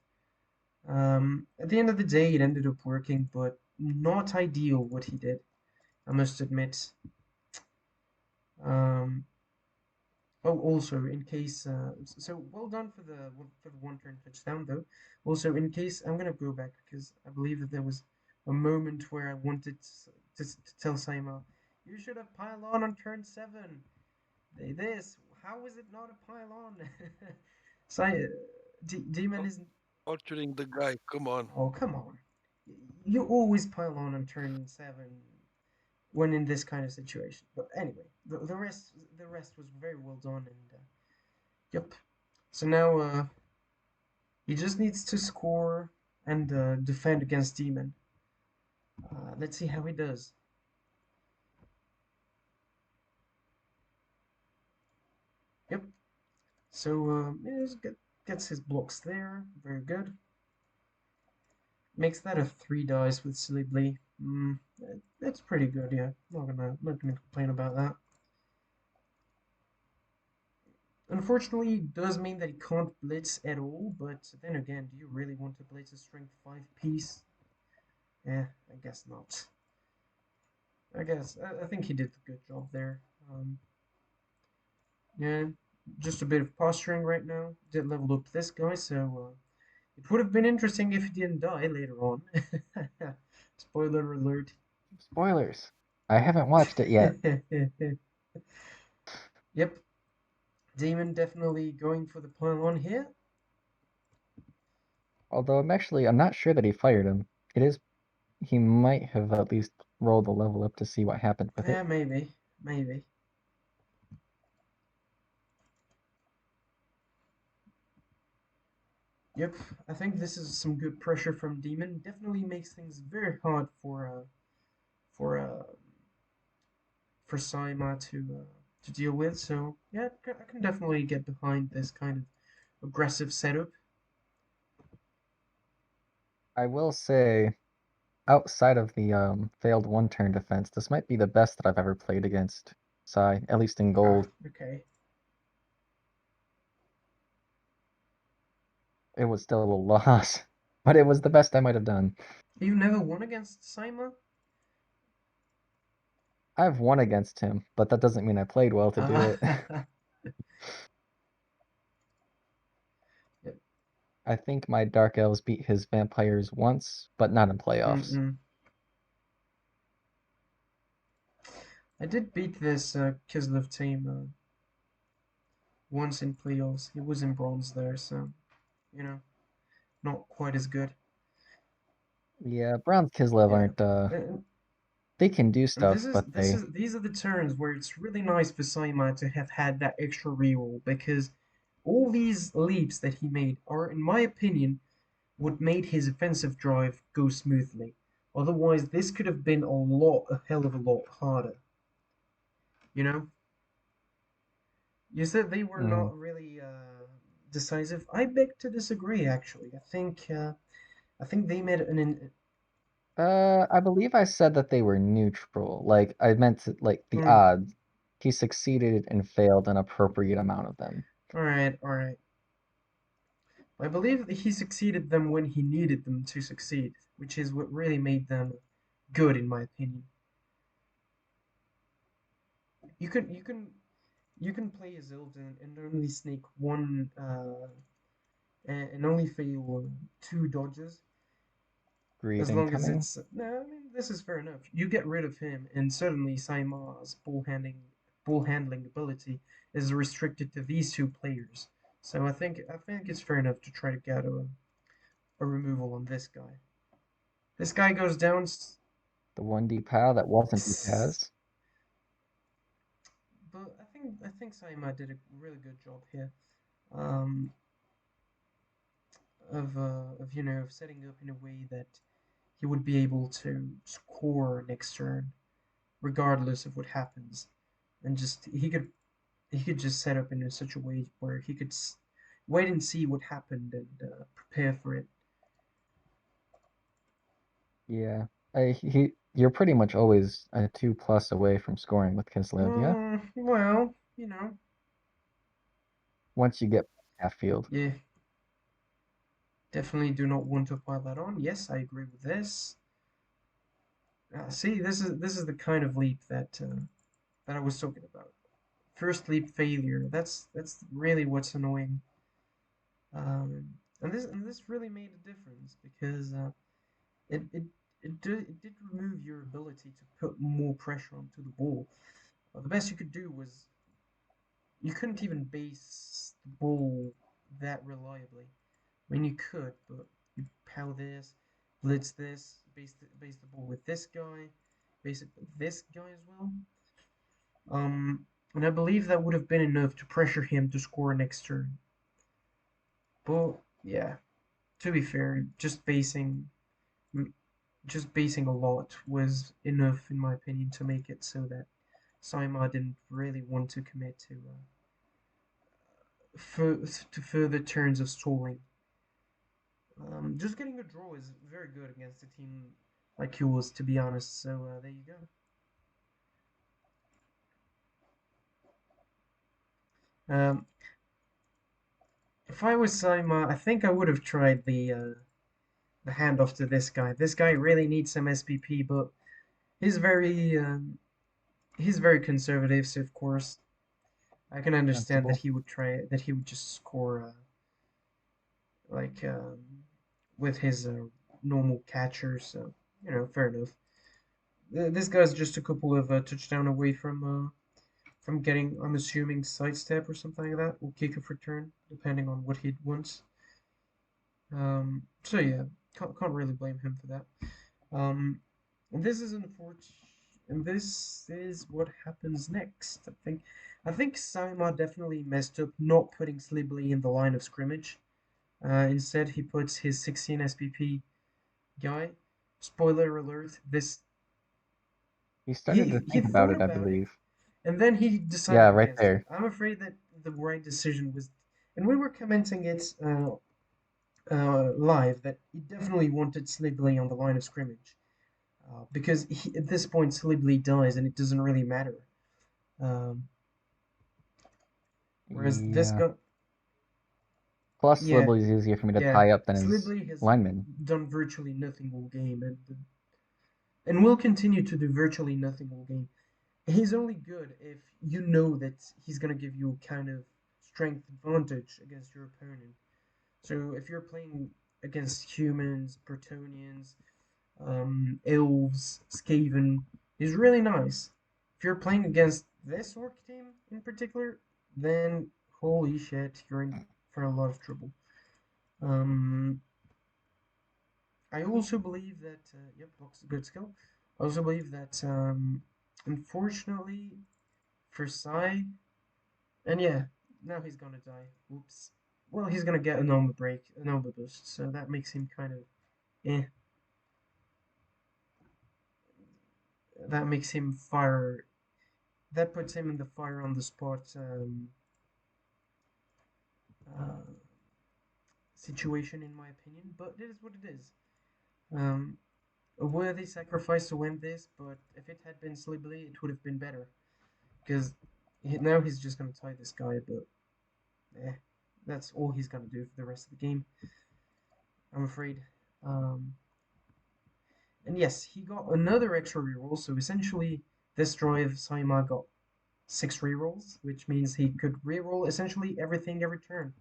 At the end of the day, it ended up working, but not ideal what he did, I must admit. Um, Oh, also in case, so well done for the one turn touchdown though. Also, in case I'm gonna go back because I believe that there was a moment where I wanted to tell Saima, you should have piled on turn 7. This, how is it not a pile on? Sai, Demon Tor- isn't. Torturing the guy. Come on. Oh, come on. You always pile on turn 7 when in this kind of situation. But anyway, the rest was very well done and. Yep. So now he just needs to score and defend against Demon. Let's see how he does. Yep. So yeah, gets his blocks there. Very good. Makes that a 3 dice with Sleeply. That's pretty good. Yeah, not gonna complain about that. Unfortunately, it does mean that he can't blitz at all, but then again, do you really want to blitz a strength 5 piece? Eh, I guess not. I think he did a good job there. Yeah, just a bit of posturing right now. Did level up this guy, so it would have been interesting if he didn't die later on. Spoiler alert. Spoilers. I haven't watched it yet. Yep, Demon definitely going for the pylon here. Although I'm not sure that he fired him. He might have at least rolled the level up to see what happened with it. Yeah, maybe, maybe. Yep, I think this is some good pressure from Demon. Definitely makes things very hard for for Saima to deal with. So yeah, I can definitely get behind this kind of aggressive setup. I will say, outside of the failed one-turn defense, this might be the best that I've ever played against Sai, at least in Ah, gold. okay. It was still a little loss, but it was the best I might have done. You never won against Saima? I've won against him, but that doesn't mean I played well to do it. Ah, yep. I think my Dark Elves beat his vampires once, but not in playoffs. Mm-mm. I did beat this Kislev team once in playoffs. He was in bronze there, so you know, not quite as good. Yeah, Bronze Kislev Yeah. aren't And, they can do and stuff, but they these are the turns where it's really nice for Saima to have had that extra reroll because all these leaps that he made are, in my opinion, what made his offensive drive go smoothly. Otherwise, this could have been a hell of a lot harder. You know, you said they were mm, not really decisive. I beg to disagree. Actually, I think they made I believe I said that they were neutral. Like I meant to, like the mm, odds. He succeeded and failed an appropriate amount of them. all right, all right. I believe that he succeeded them when he needed them to succeed, which is what really made them good, in my opinion. You can you can you can play as Illidan and only sneak one and only fail two dodges as Greed long as incoming. it's no. I mean this is fair enough. You get rid of him, and suddenly Saima's ball handling ability is restricted to these two players. So I think it's fair enough to try to get a removal on this guy. This guy goes down. The 1D pal that wasn't Paz. But I think Saima did a really good job here, um, of of setting up in a way that he would be able to score next turn, regardless of what happens, and just he could just set up in such a way where he could wait and see what happened and prepare for it. Yeah. You're pretty much always a 2+ away from scoring with Kislev, yeah? Well, Once you get half field. yeah, definitely do not want to pile that on. Yes, I agree with this. See, this is the kind of leap that I was talking about. First leap failure. That's really what's annoying. And this really made a difference because it it it did remove your ability to put more pressure onto the ball. The best you could do was you couldn't even base the ball that reliably. I mean, you could, but you power this, blitz this, base the ball with this guy, base it with this guy as well. And I believe that would have been enough to pressure him to score next turn. But yeah, to be fair, just basing a lot was enough, in my opinion, to make it so that Saima didn't really want to commit to further turns of stalling. Just getting a draw is very good against a team like yours, to be honest. So there you go. If I was Saima, I think I would have tried the handoff to this guy. This guy really needs some SPP, but he's very he's very conservative. So of course, I can understand that Sensible. he would try that he would just score like with his normal catcher. So fair enough. This guy's just a couple of touchdown away from getting, I'm assuming, sidestep or something like that, or kick off return, depending on what he wants. So yeah, can't really blame him for that. Um, and this is unfortunate, and this is what happens next. I think Saima definitely messed up not putting Slibley in the line of scrimmage. Instead, he puts his 16 SPP guy. Spoiler alert: this He started to he think about thought it, I about it, believe. and then he Yeah, decided right against it. there. I'm afraid that the right decision was, and we were commenting it live, that he definitely wanted Slibley on the line of scrimmage because at this point Slibley dies and it doesn't really matter. Um, whereas this Yeah. guy, Plus, yeah, Slibley's easier for me to yeah, tie up than his Slibley has lineman. done virtually nothing all game and will continue to do virtually nothing all game. He's only good if you know that he's gonna give you a kind of strength advantage against your opponent. So if you're playing against humans, Bretonians, elves, Skaven, he's really nice. If you're playing against this orc team in particular, then holy shit, you're in for a lot of trouble. Um, I also believe that yep, looks a good skill. I also believe that unfortunately for Sai, and yeah, now he's gonna die. Oops. Well, he's gonna get an armor break, an armor boost, so that makes him kind of eh. That makes him fire. That puts him in the fire on the spot uh, situation, in my opinion. But it is what it is. Um, a worthy sacrifice to win this, but if it had been Slibbly, it would have been better. Because now he's just gonna tie this guy, but eh, that's all he's gonna do for the rest of the game. I'm afraid. Um, and yes, he got another extra reroll, so essentially this drive Saima got 6 rerolls, which means he could reroll essentially everything every turn.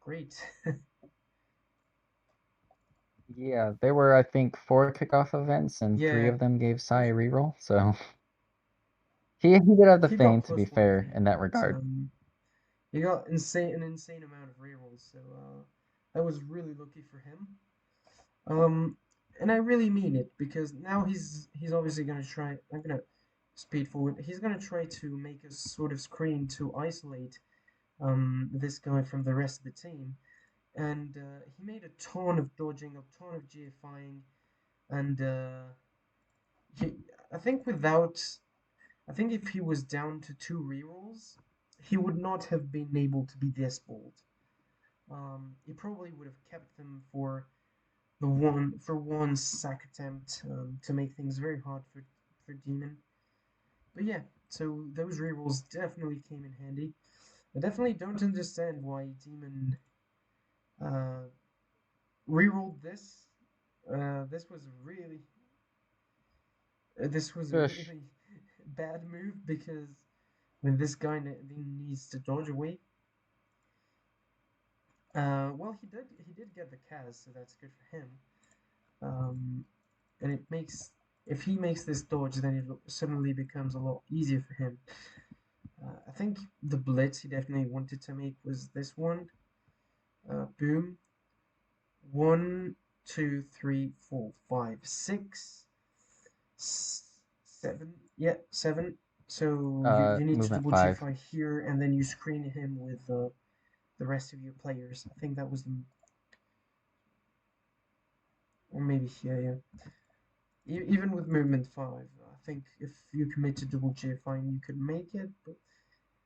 Great. Yeah, there were, I think, 4 kickoff events, and 3 Yeah, of them gave Sai those a were. reroll. So he did have the He got fame, to be plus 1, I fair, think, in that but regard. he got an insane amount of rerolls, so that was really lucky for him. Um, and I really mean it because now he's obviously gonna try. I'm gonna speed forward. He's gonna try to make a sort of screen to isolate this guy from the rest of the team, and he made a ton of dodging, a ton of GFIing, and he, I think I think if he was down to 2 rerolls, he would not have been able to be this bold. He probably would have kept them for one sack attempt to make things very hard for Demon. But yeah, so those rerolls definitely came in handy. I definitely don't understand why Demon uh, rerolled this. This was a Shush. really bad move because when this guy needs to dodge away. Well, he did get the Kaz, so that's good for him. Um, and it makes if he makes this dodge, then it suddenly becomes a lot easier for him. I think the blitz he definitely wanted to make was this one. Boom. 1, 2, 3, 4, 5, 6, 7. Yeah, 7. So you need to Movement double 5. GFI here, and then you screen him with the rest of your players. I think that was the, or maybe here, yeah. Even with movement 5, I think if you commit to double GFIing, you could make it, but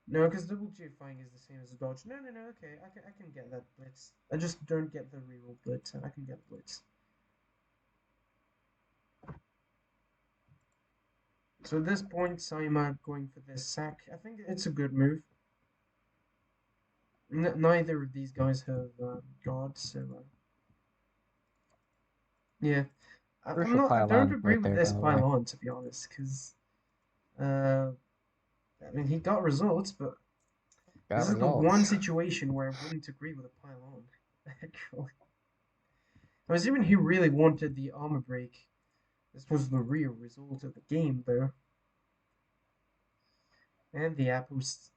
no, because double GFIing is the same as a dodge. No, no, no, okay, I can get that blitz. I just don't get the reroll blitz, and I can get blitz. So at this point, Saima going for this sack. I think it's a good move. Neither of these guys have gods, so yeah. I'm Crucial not. I don't pylon agree right with there, this by the way. pylon, to be honest, because uh, I mean he got results, but Got this is the one results. situation where I wouldn't agree with a pylon. Actually, I'm assuming he really wanted the armor break. This was the real result of the game, though, and the apples.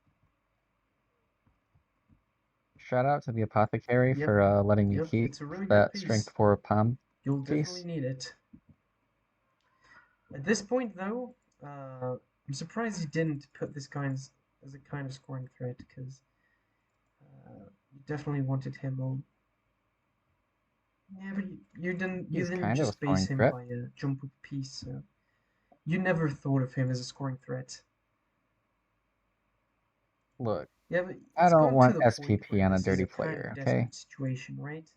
Shout out to the apothecary Yep, for letting me yep. keep It's a really good that piece. strength 4 palm You'll definitely piece. need it. At this point, though, I'm surprised you didn't put this kind as a kind of scoring threat because you definitely wanted him on. Yeah, but you didn't. You He's didn't kind of a just base scoring him threat. by a jump up piece. So you never thought of him as a scoring threat. Look, Yeah, but I it's don't gone to want the point SPP where on a this is dirty a kind player, of okay? desperate situation, right?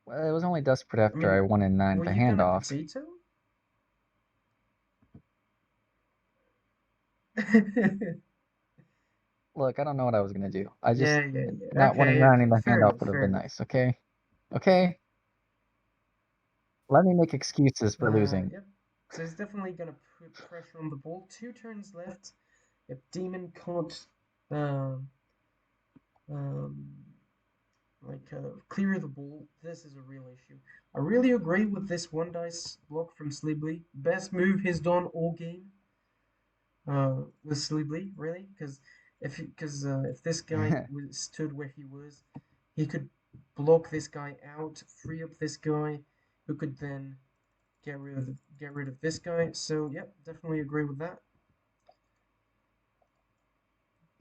Well, it was only desperate I after I mean, won in 9 were the you gonna handoff. potato? Look, I don't know what I was gonna do. I just Yeah, yeah, yeah. not winning Okay, 9 in okay. the Fair handoff enough, would have fair been enough. nice, okay? Okay? Let me make excuses for losing. Yep. So he's definitely gonna put pressure on the ball. 2 turns left. If Demon can't um, um, clear the ball, this is a real issue. I really agree with this one dice block from Slibley. Best move he's done all game. With Slibley, really, because if this guy stood where he was, he could block this guy out, free up this guy, who could then get rid of this guy. So yep, definitely agree with that.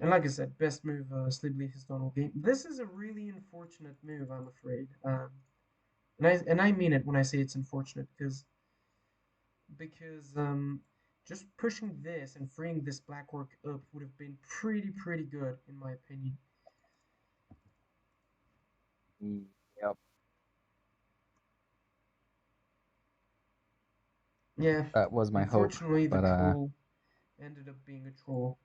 And like I said, best move Slibley has done all game. This is a really unfortunate move, I'm afraid. And I mean it when I say it's unfortunate because just pushing this and freeing this black orc up would have been pretty good in my opinion. Yep, Yeah, that was my hope, unfortunately the but troll ended up being a troll,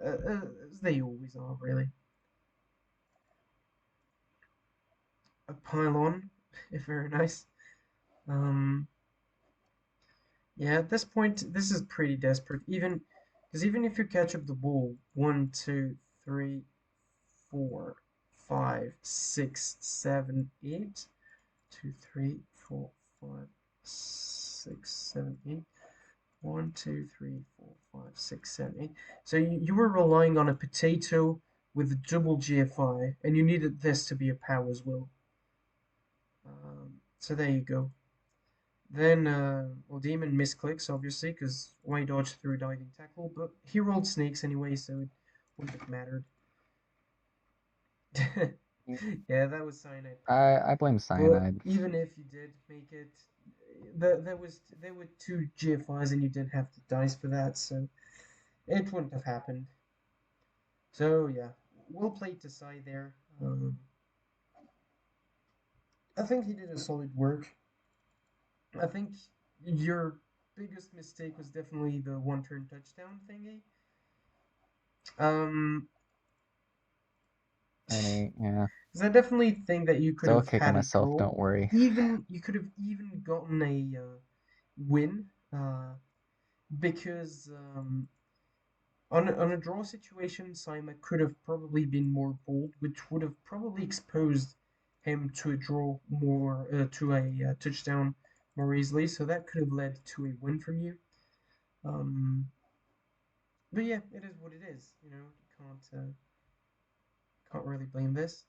as they always are, really. A pylon, if very nice. Um, Yeah, at this point, this is pretty desperate. Even if you catch up the ball, 1, 2, 3, 4, 5, 6, 7, 8. 2, 3, 4, 5, 6, 7, 8. 1, 2, 3, 4, 5, 6, 7, 8. So you were relying on a potato with a double GFI, and you needed this to be a POW as well. So there you go. Then, well, Demon misclicks, obviously, because why dodge through diving tackle? But he rolled snakes anyway, so it wouldn't have mattered. Yeah, that was cyanide proof. I blame But cyanide. even if you did make it, there were 2 GFIs and you didn't have to dice for that, so it wouldn't have happened. So yeah, well played to Sai there. I think he did a solid work. I think your biggest mistake was definitely the 1 turn touchdown thingy. Um, I mean, yeah. because I definitely think that you could Still have kicking had a myself, draw. don't worry. Even you could have even gotten a win. Because on a draw situation, Simon could have probably been more bold, which would have probably exposed him to a draw more to a touchdown more easily. So that could have led to a win from you. Um, but yeah, it is what it is. Can't really blame this.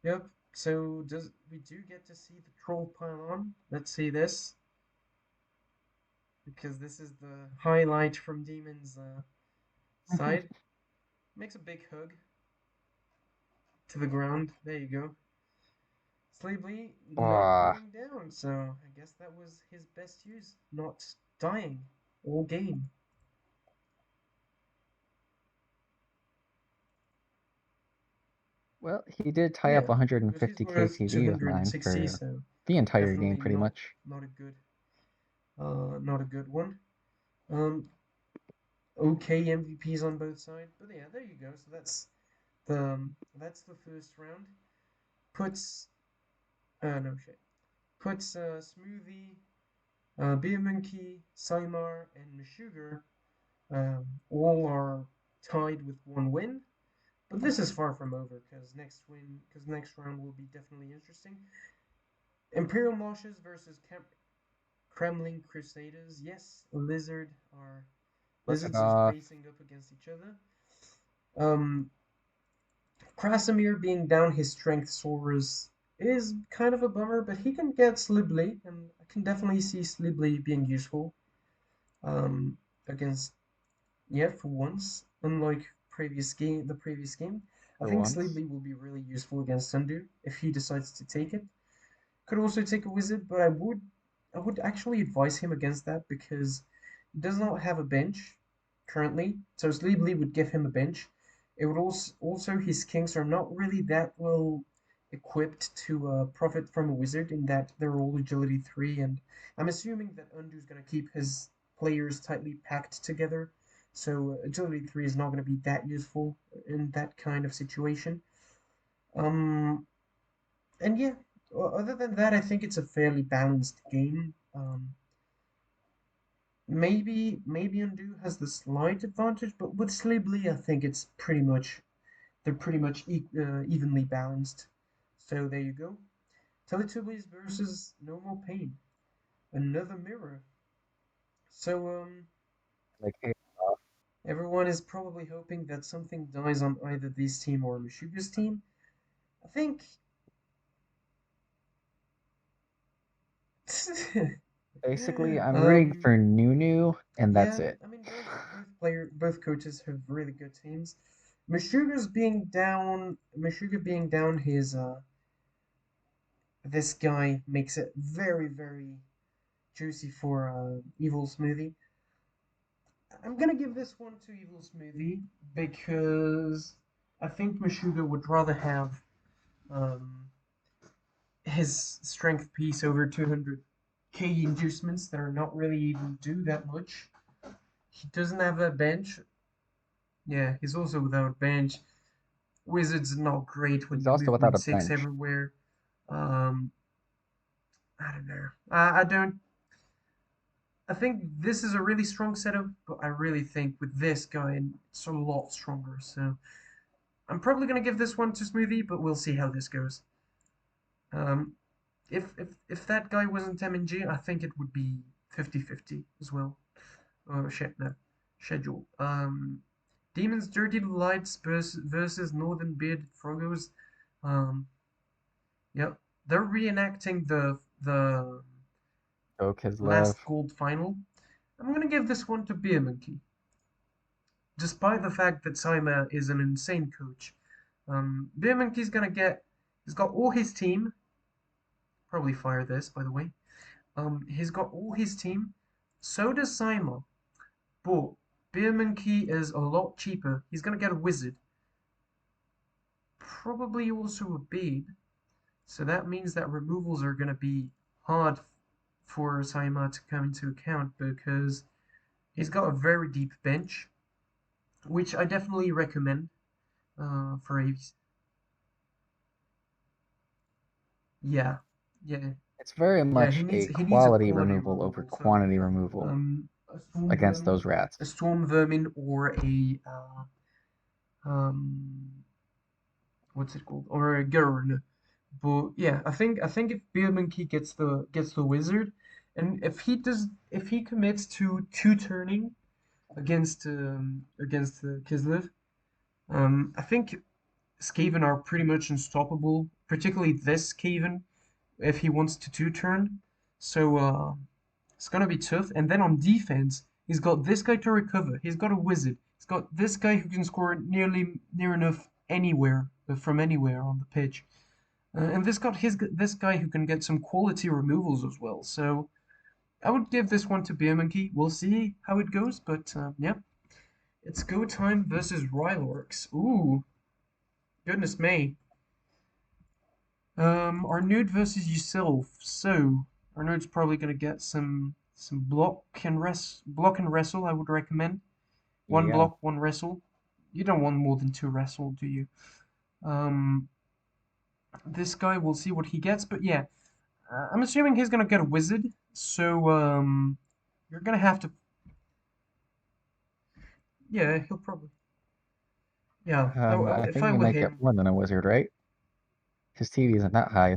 Yep. So does we do get to see the troll pylon? Let's see this because this is the highlight from Demon's side. Makes a big hug to the ground. There you go. Slavely not Ah, going down, so I guess that was his best use, not dying all game. well, he did tie up Yeah, but he's 150 worth KTV with mine 260, for so the entire game, definitely pretty much. not a good one. Um, okay MVPs on both sides. But yeah, there you go. So that's the first round. Puts no shit. Puts Smoothie, Beer Monkey, Saimar, and Meshuggah all are tied with one win. But this is far from over because next round will be definitely interesting. Imperial Marshes versus Kremlin Crusaders. Yes, Listen lizards are off. facing up against each other. Um, Krasimir being down his strength soars is kind of a bummer, but he can get Slibly, and I can definitely see Slibly being useful um, against for once. Unlike the previous game, I For think once. Slibly will be really useful against Sundu if he decides to take it. Could also take a wizard, but I would actually advise him against that because he does not have a bench currently. So Sleebly would give him a bench. It would also his kinks are not really that well equipped to profit from a wizard in that they're all agility 3, and I'm assuming that Undu's gonna keep his players tightly packed together. So agility 3 is not gonna be that useful in that kind of situation. Um, and yeah, other than that, I think it's a fairly balanced game. Maybe Undo has the slight advantage, but with Slibly, I think they're pretty much evenly balanced. So there you go. Teletubbies versus No More Pain, another mirror. So Like, hey, everyone is probably hoping that something dies on either this team or Mishuga's team. I think. basically, I'm rooting um, for Nunu, and that's Yeah, it. I mean both coaches have really good teams. Meshuggah being down his this guy makes it very juicy for Evil Smoothie. I'm gonna give this one to Evil Smoothie because I think Meshuggah would rather have um, his strength piece over 200k inducements that are not really even do that much. He doesn't have a bench. Yeah, he's also without bench. Wizards not great when He's you also without movement a six bench. everywhere. Um, I don't know. I don't. I think this is a really strong setup, but I really think with this guy, it's a lot stronger. So I'm probably gonna give this one to Smoothie, but we'll see how this goes. Um, if that guy wasn't MNG, I think it would be 50-50 as well. Oh shit, no. Schedule. Demons Dirty Lights versus Northern Bearded Froggos. Um, Yep, they're reenacting the Go Kislev. last gold final. I'm gonna give this one to Beer Monkey, despite the fact that Saima is an insane coach. Beer Monkey's gonna get. He's got all his team. Probably fire this, by the way. He's got all his team. So does Saima, but Beer Monkey is a lot cheaper. He's gonna get a wizard, probably also a babe. So that means that removals are gonna be hard for Saima to come into account because he's got a very deep bench, which I definitely recommend for a yeah, yeah, It's very yeah. much a He needs a quality quality removal over removal. So quantity removal a storm against vermin, those rats. or a what's it called, or a Gurn. But yeah, I think if Beer Monkey gets the wizard, and if he commits to two turning against Kislev, I think Skaven are pretty much unstoppable, particularly this Skaven, if he wants to two-turn. So it's gonna be tough. And then on defense, he's got this guy to recover. He's got a wizard. He's got this guy who can score near enough anywhere from anywhere on the pitch. And this guy who can get some quality removals as well. So I would give this one to Beer Monkey. We'll see how it goes, but yeah, it's go time versus Rylorks. Ooh, goodness me. Arnaud versus yourself. So Arnaud's probably gonna get some block and wrestle. I would recommend. One Yeah. block, one wrestle. You don't want more than two wrestle, do you? Um, this guy, we'll see what he gets, but yeah, I'm assuming he's gonna get a wizard, so you're gonna have to. Yeah, he'll probably. Yeah, I if think I he were might get him, more than a wizard, right? His TV isn't that high.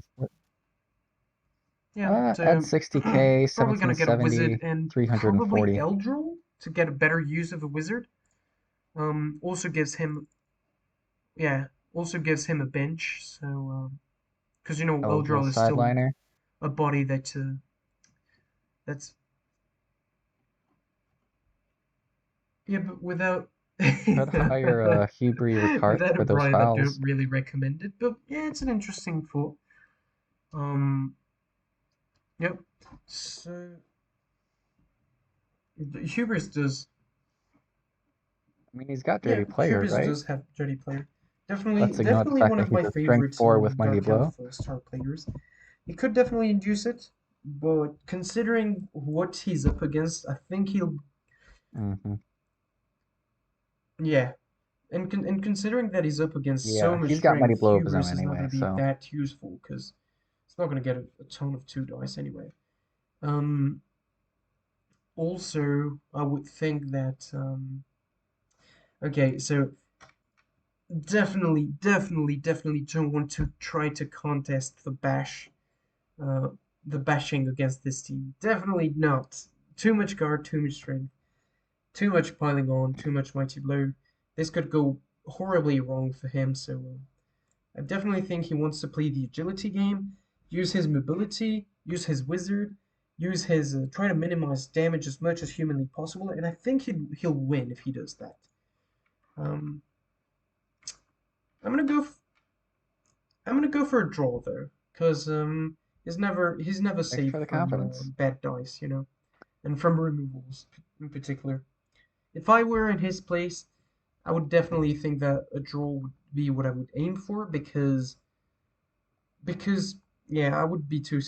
yeah, At so 60k, probably gonna get a wizard 1770, and probably 340. Eldril to get a better use of a wizard. Also gives him, yeah, also gives him a bench. So, because Eldril Eldril is still Sideliner. a body that's yeah, but without Could hire Hubri Ricart without a for those body that don't fouls. really recommend it. But yeah, it's an interesting thought. Um, yep. So Hubris does, I mean, he's got yeah, dirty player, Hubris right? does have dirty player. Definitely, Let's ignore the definitely fact one that of he's my a strength favorites 4 with in Mighty Dark Elf Blow. star players. He could definitely induce it, but considering what he's up against, I think he'll, Hmm. yeah. And considering that he's up against so Yeah, much he's got Mighty strength, Blow of his own Hubris is not anyway, going to be so that useful because it's not going to get a ton of two dice anyway. Um, Also, I would think that okay, so definitely don't want to try to contest uh, the bashing against this team. Definitely not. Too much guard, too much strength, too much piling on, too much mighty blow. This could go horribly wrong for him. So I definitely think he wants to play the agility game, use his mobility, use his wizard, use his try to minimize damage as much as humanly possible, and I think he'll win if he does that. Um, I'm gonna go. I'm gonna go for a draw though, because he's never thanks safe for the from confidence. bad dice, and from removals in particular. If I were in his place, I would definitely think that a draw would be what I would aim for because yeah, I would be too.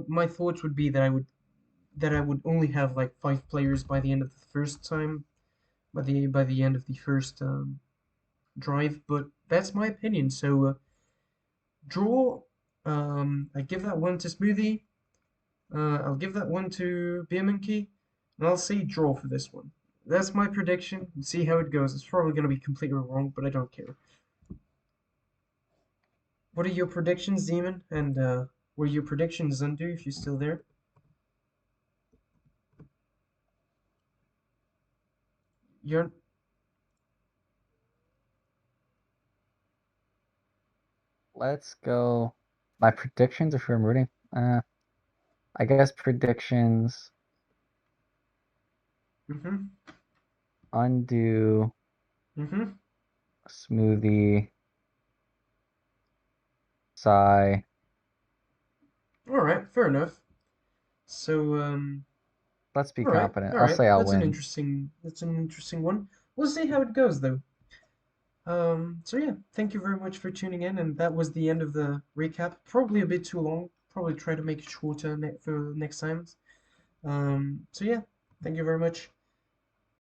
My thoughts would be that I would only have like five players by the end of the first time, by the end of the first drive. But that's my opinion. So draw. I give that one to Smoothie. I'll give that one to Beer Monkey, and I'll say draw for this one. That's my prediction. See how it goes. It's probably going to be completely wrong, but I don't care. What are your predictions, Demon? And were your predictions undo if you're still there? You're Let's go. My predictions, if I'm rooting, I guess predictions mm-hmm. undo Mm-hmm. smoothie sigh. All right, fair enough. So Let's be all right, confident. all I'll right. say I'll That's an win. interesting. That's an interesting one. We'll see how it goes though. So yeah, thank you very much for tuning in, and that was the end of the recap. Probably a bit too long. Probably try to make it shorter for next times. So yeah, thank you very much.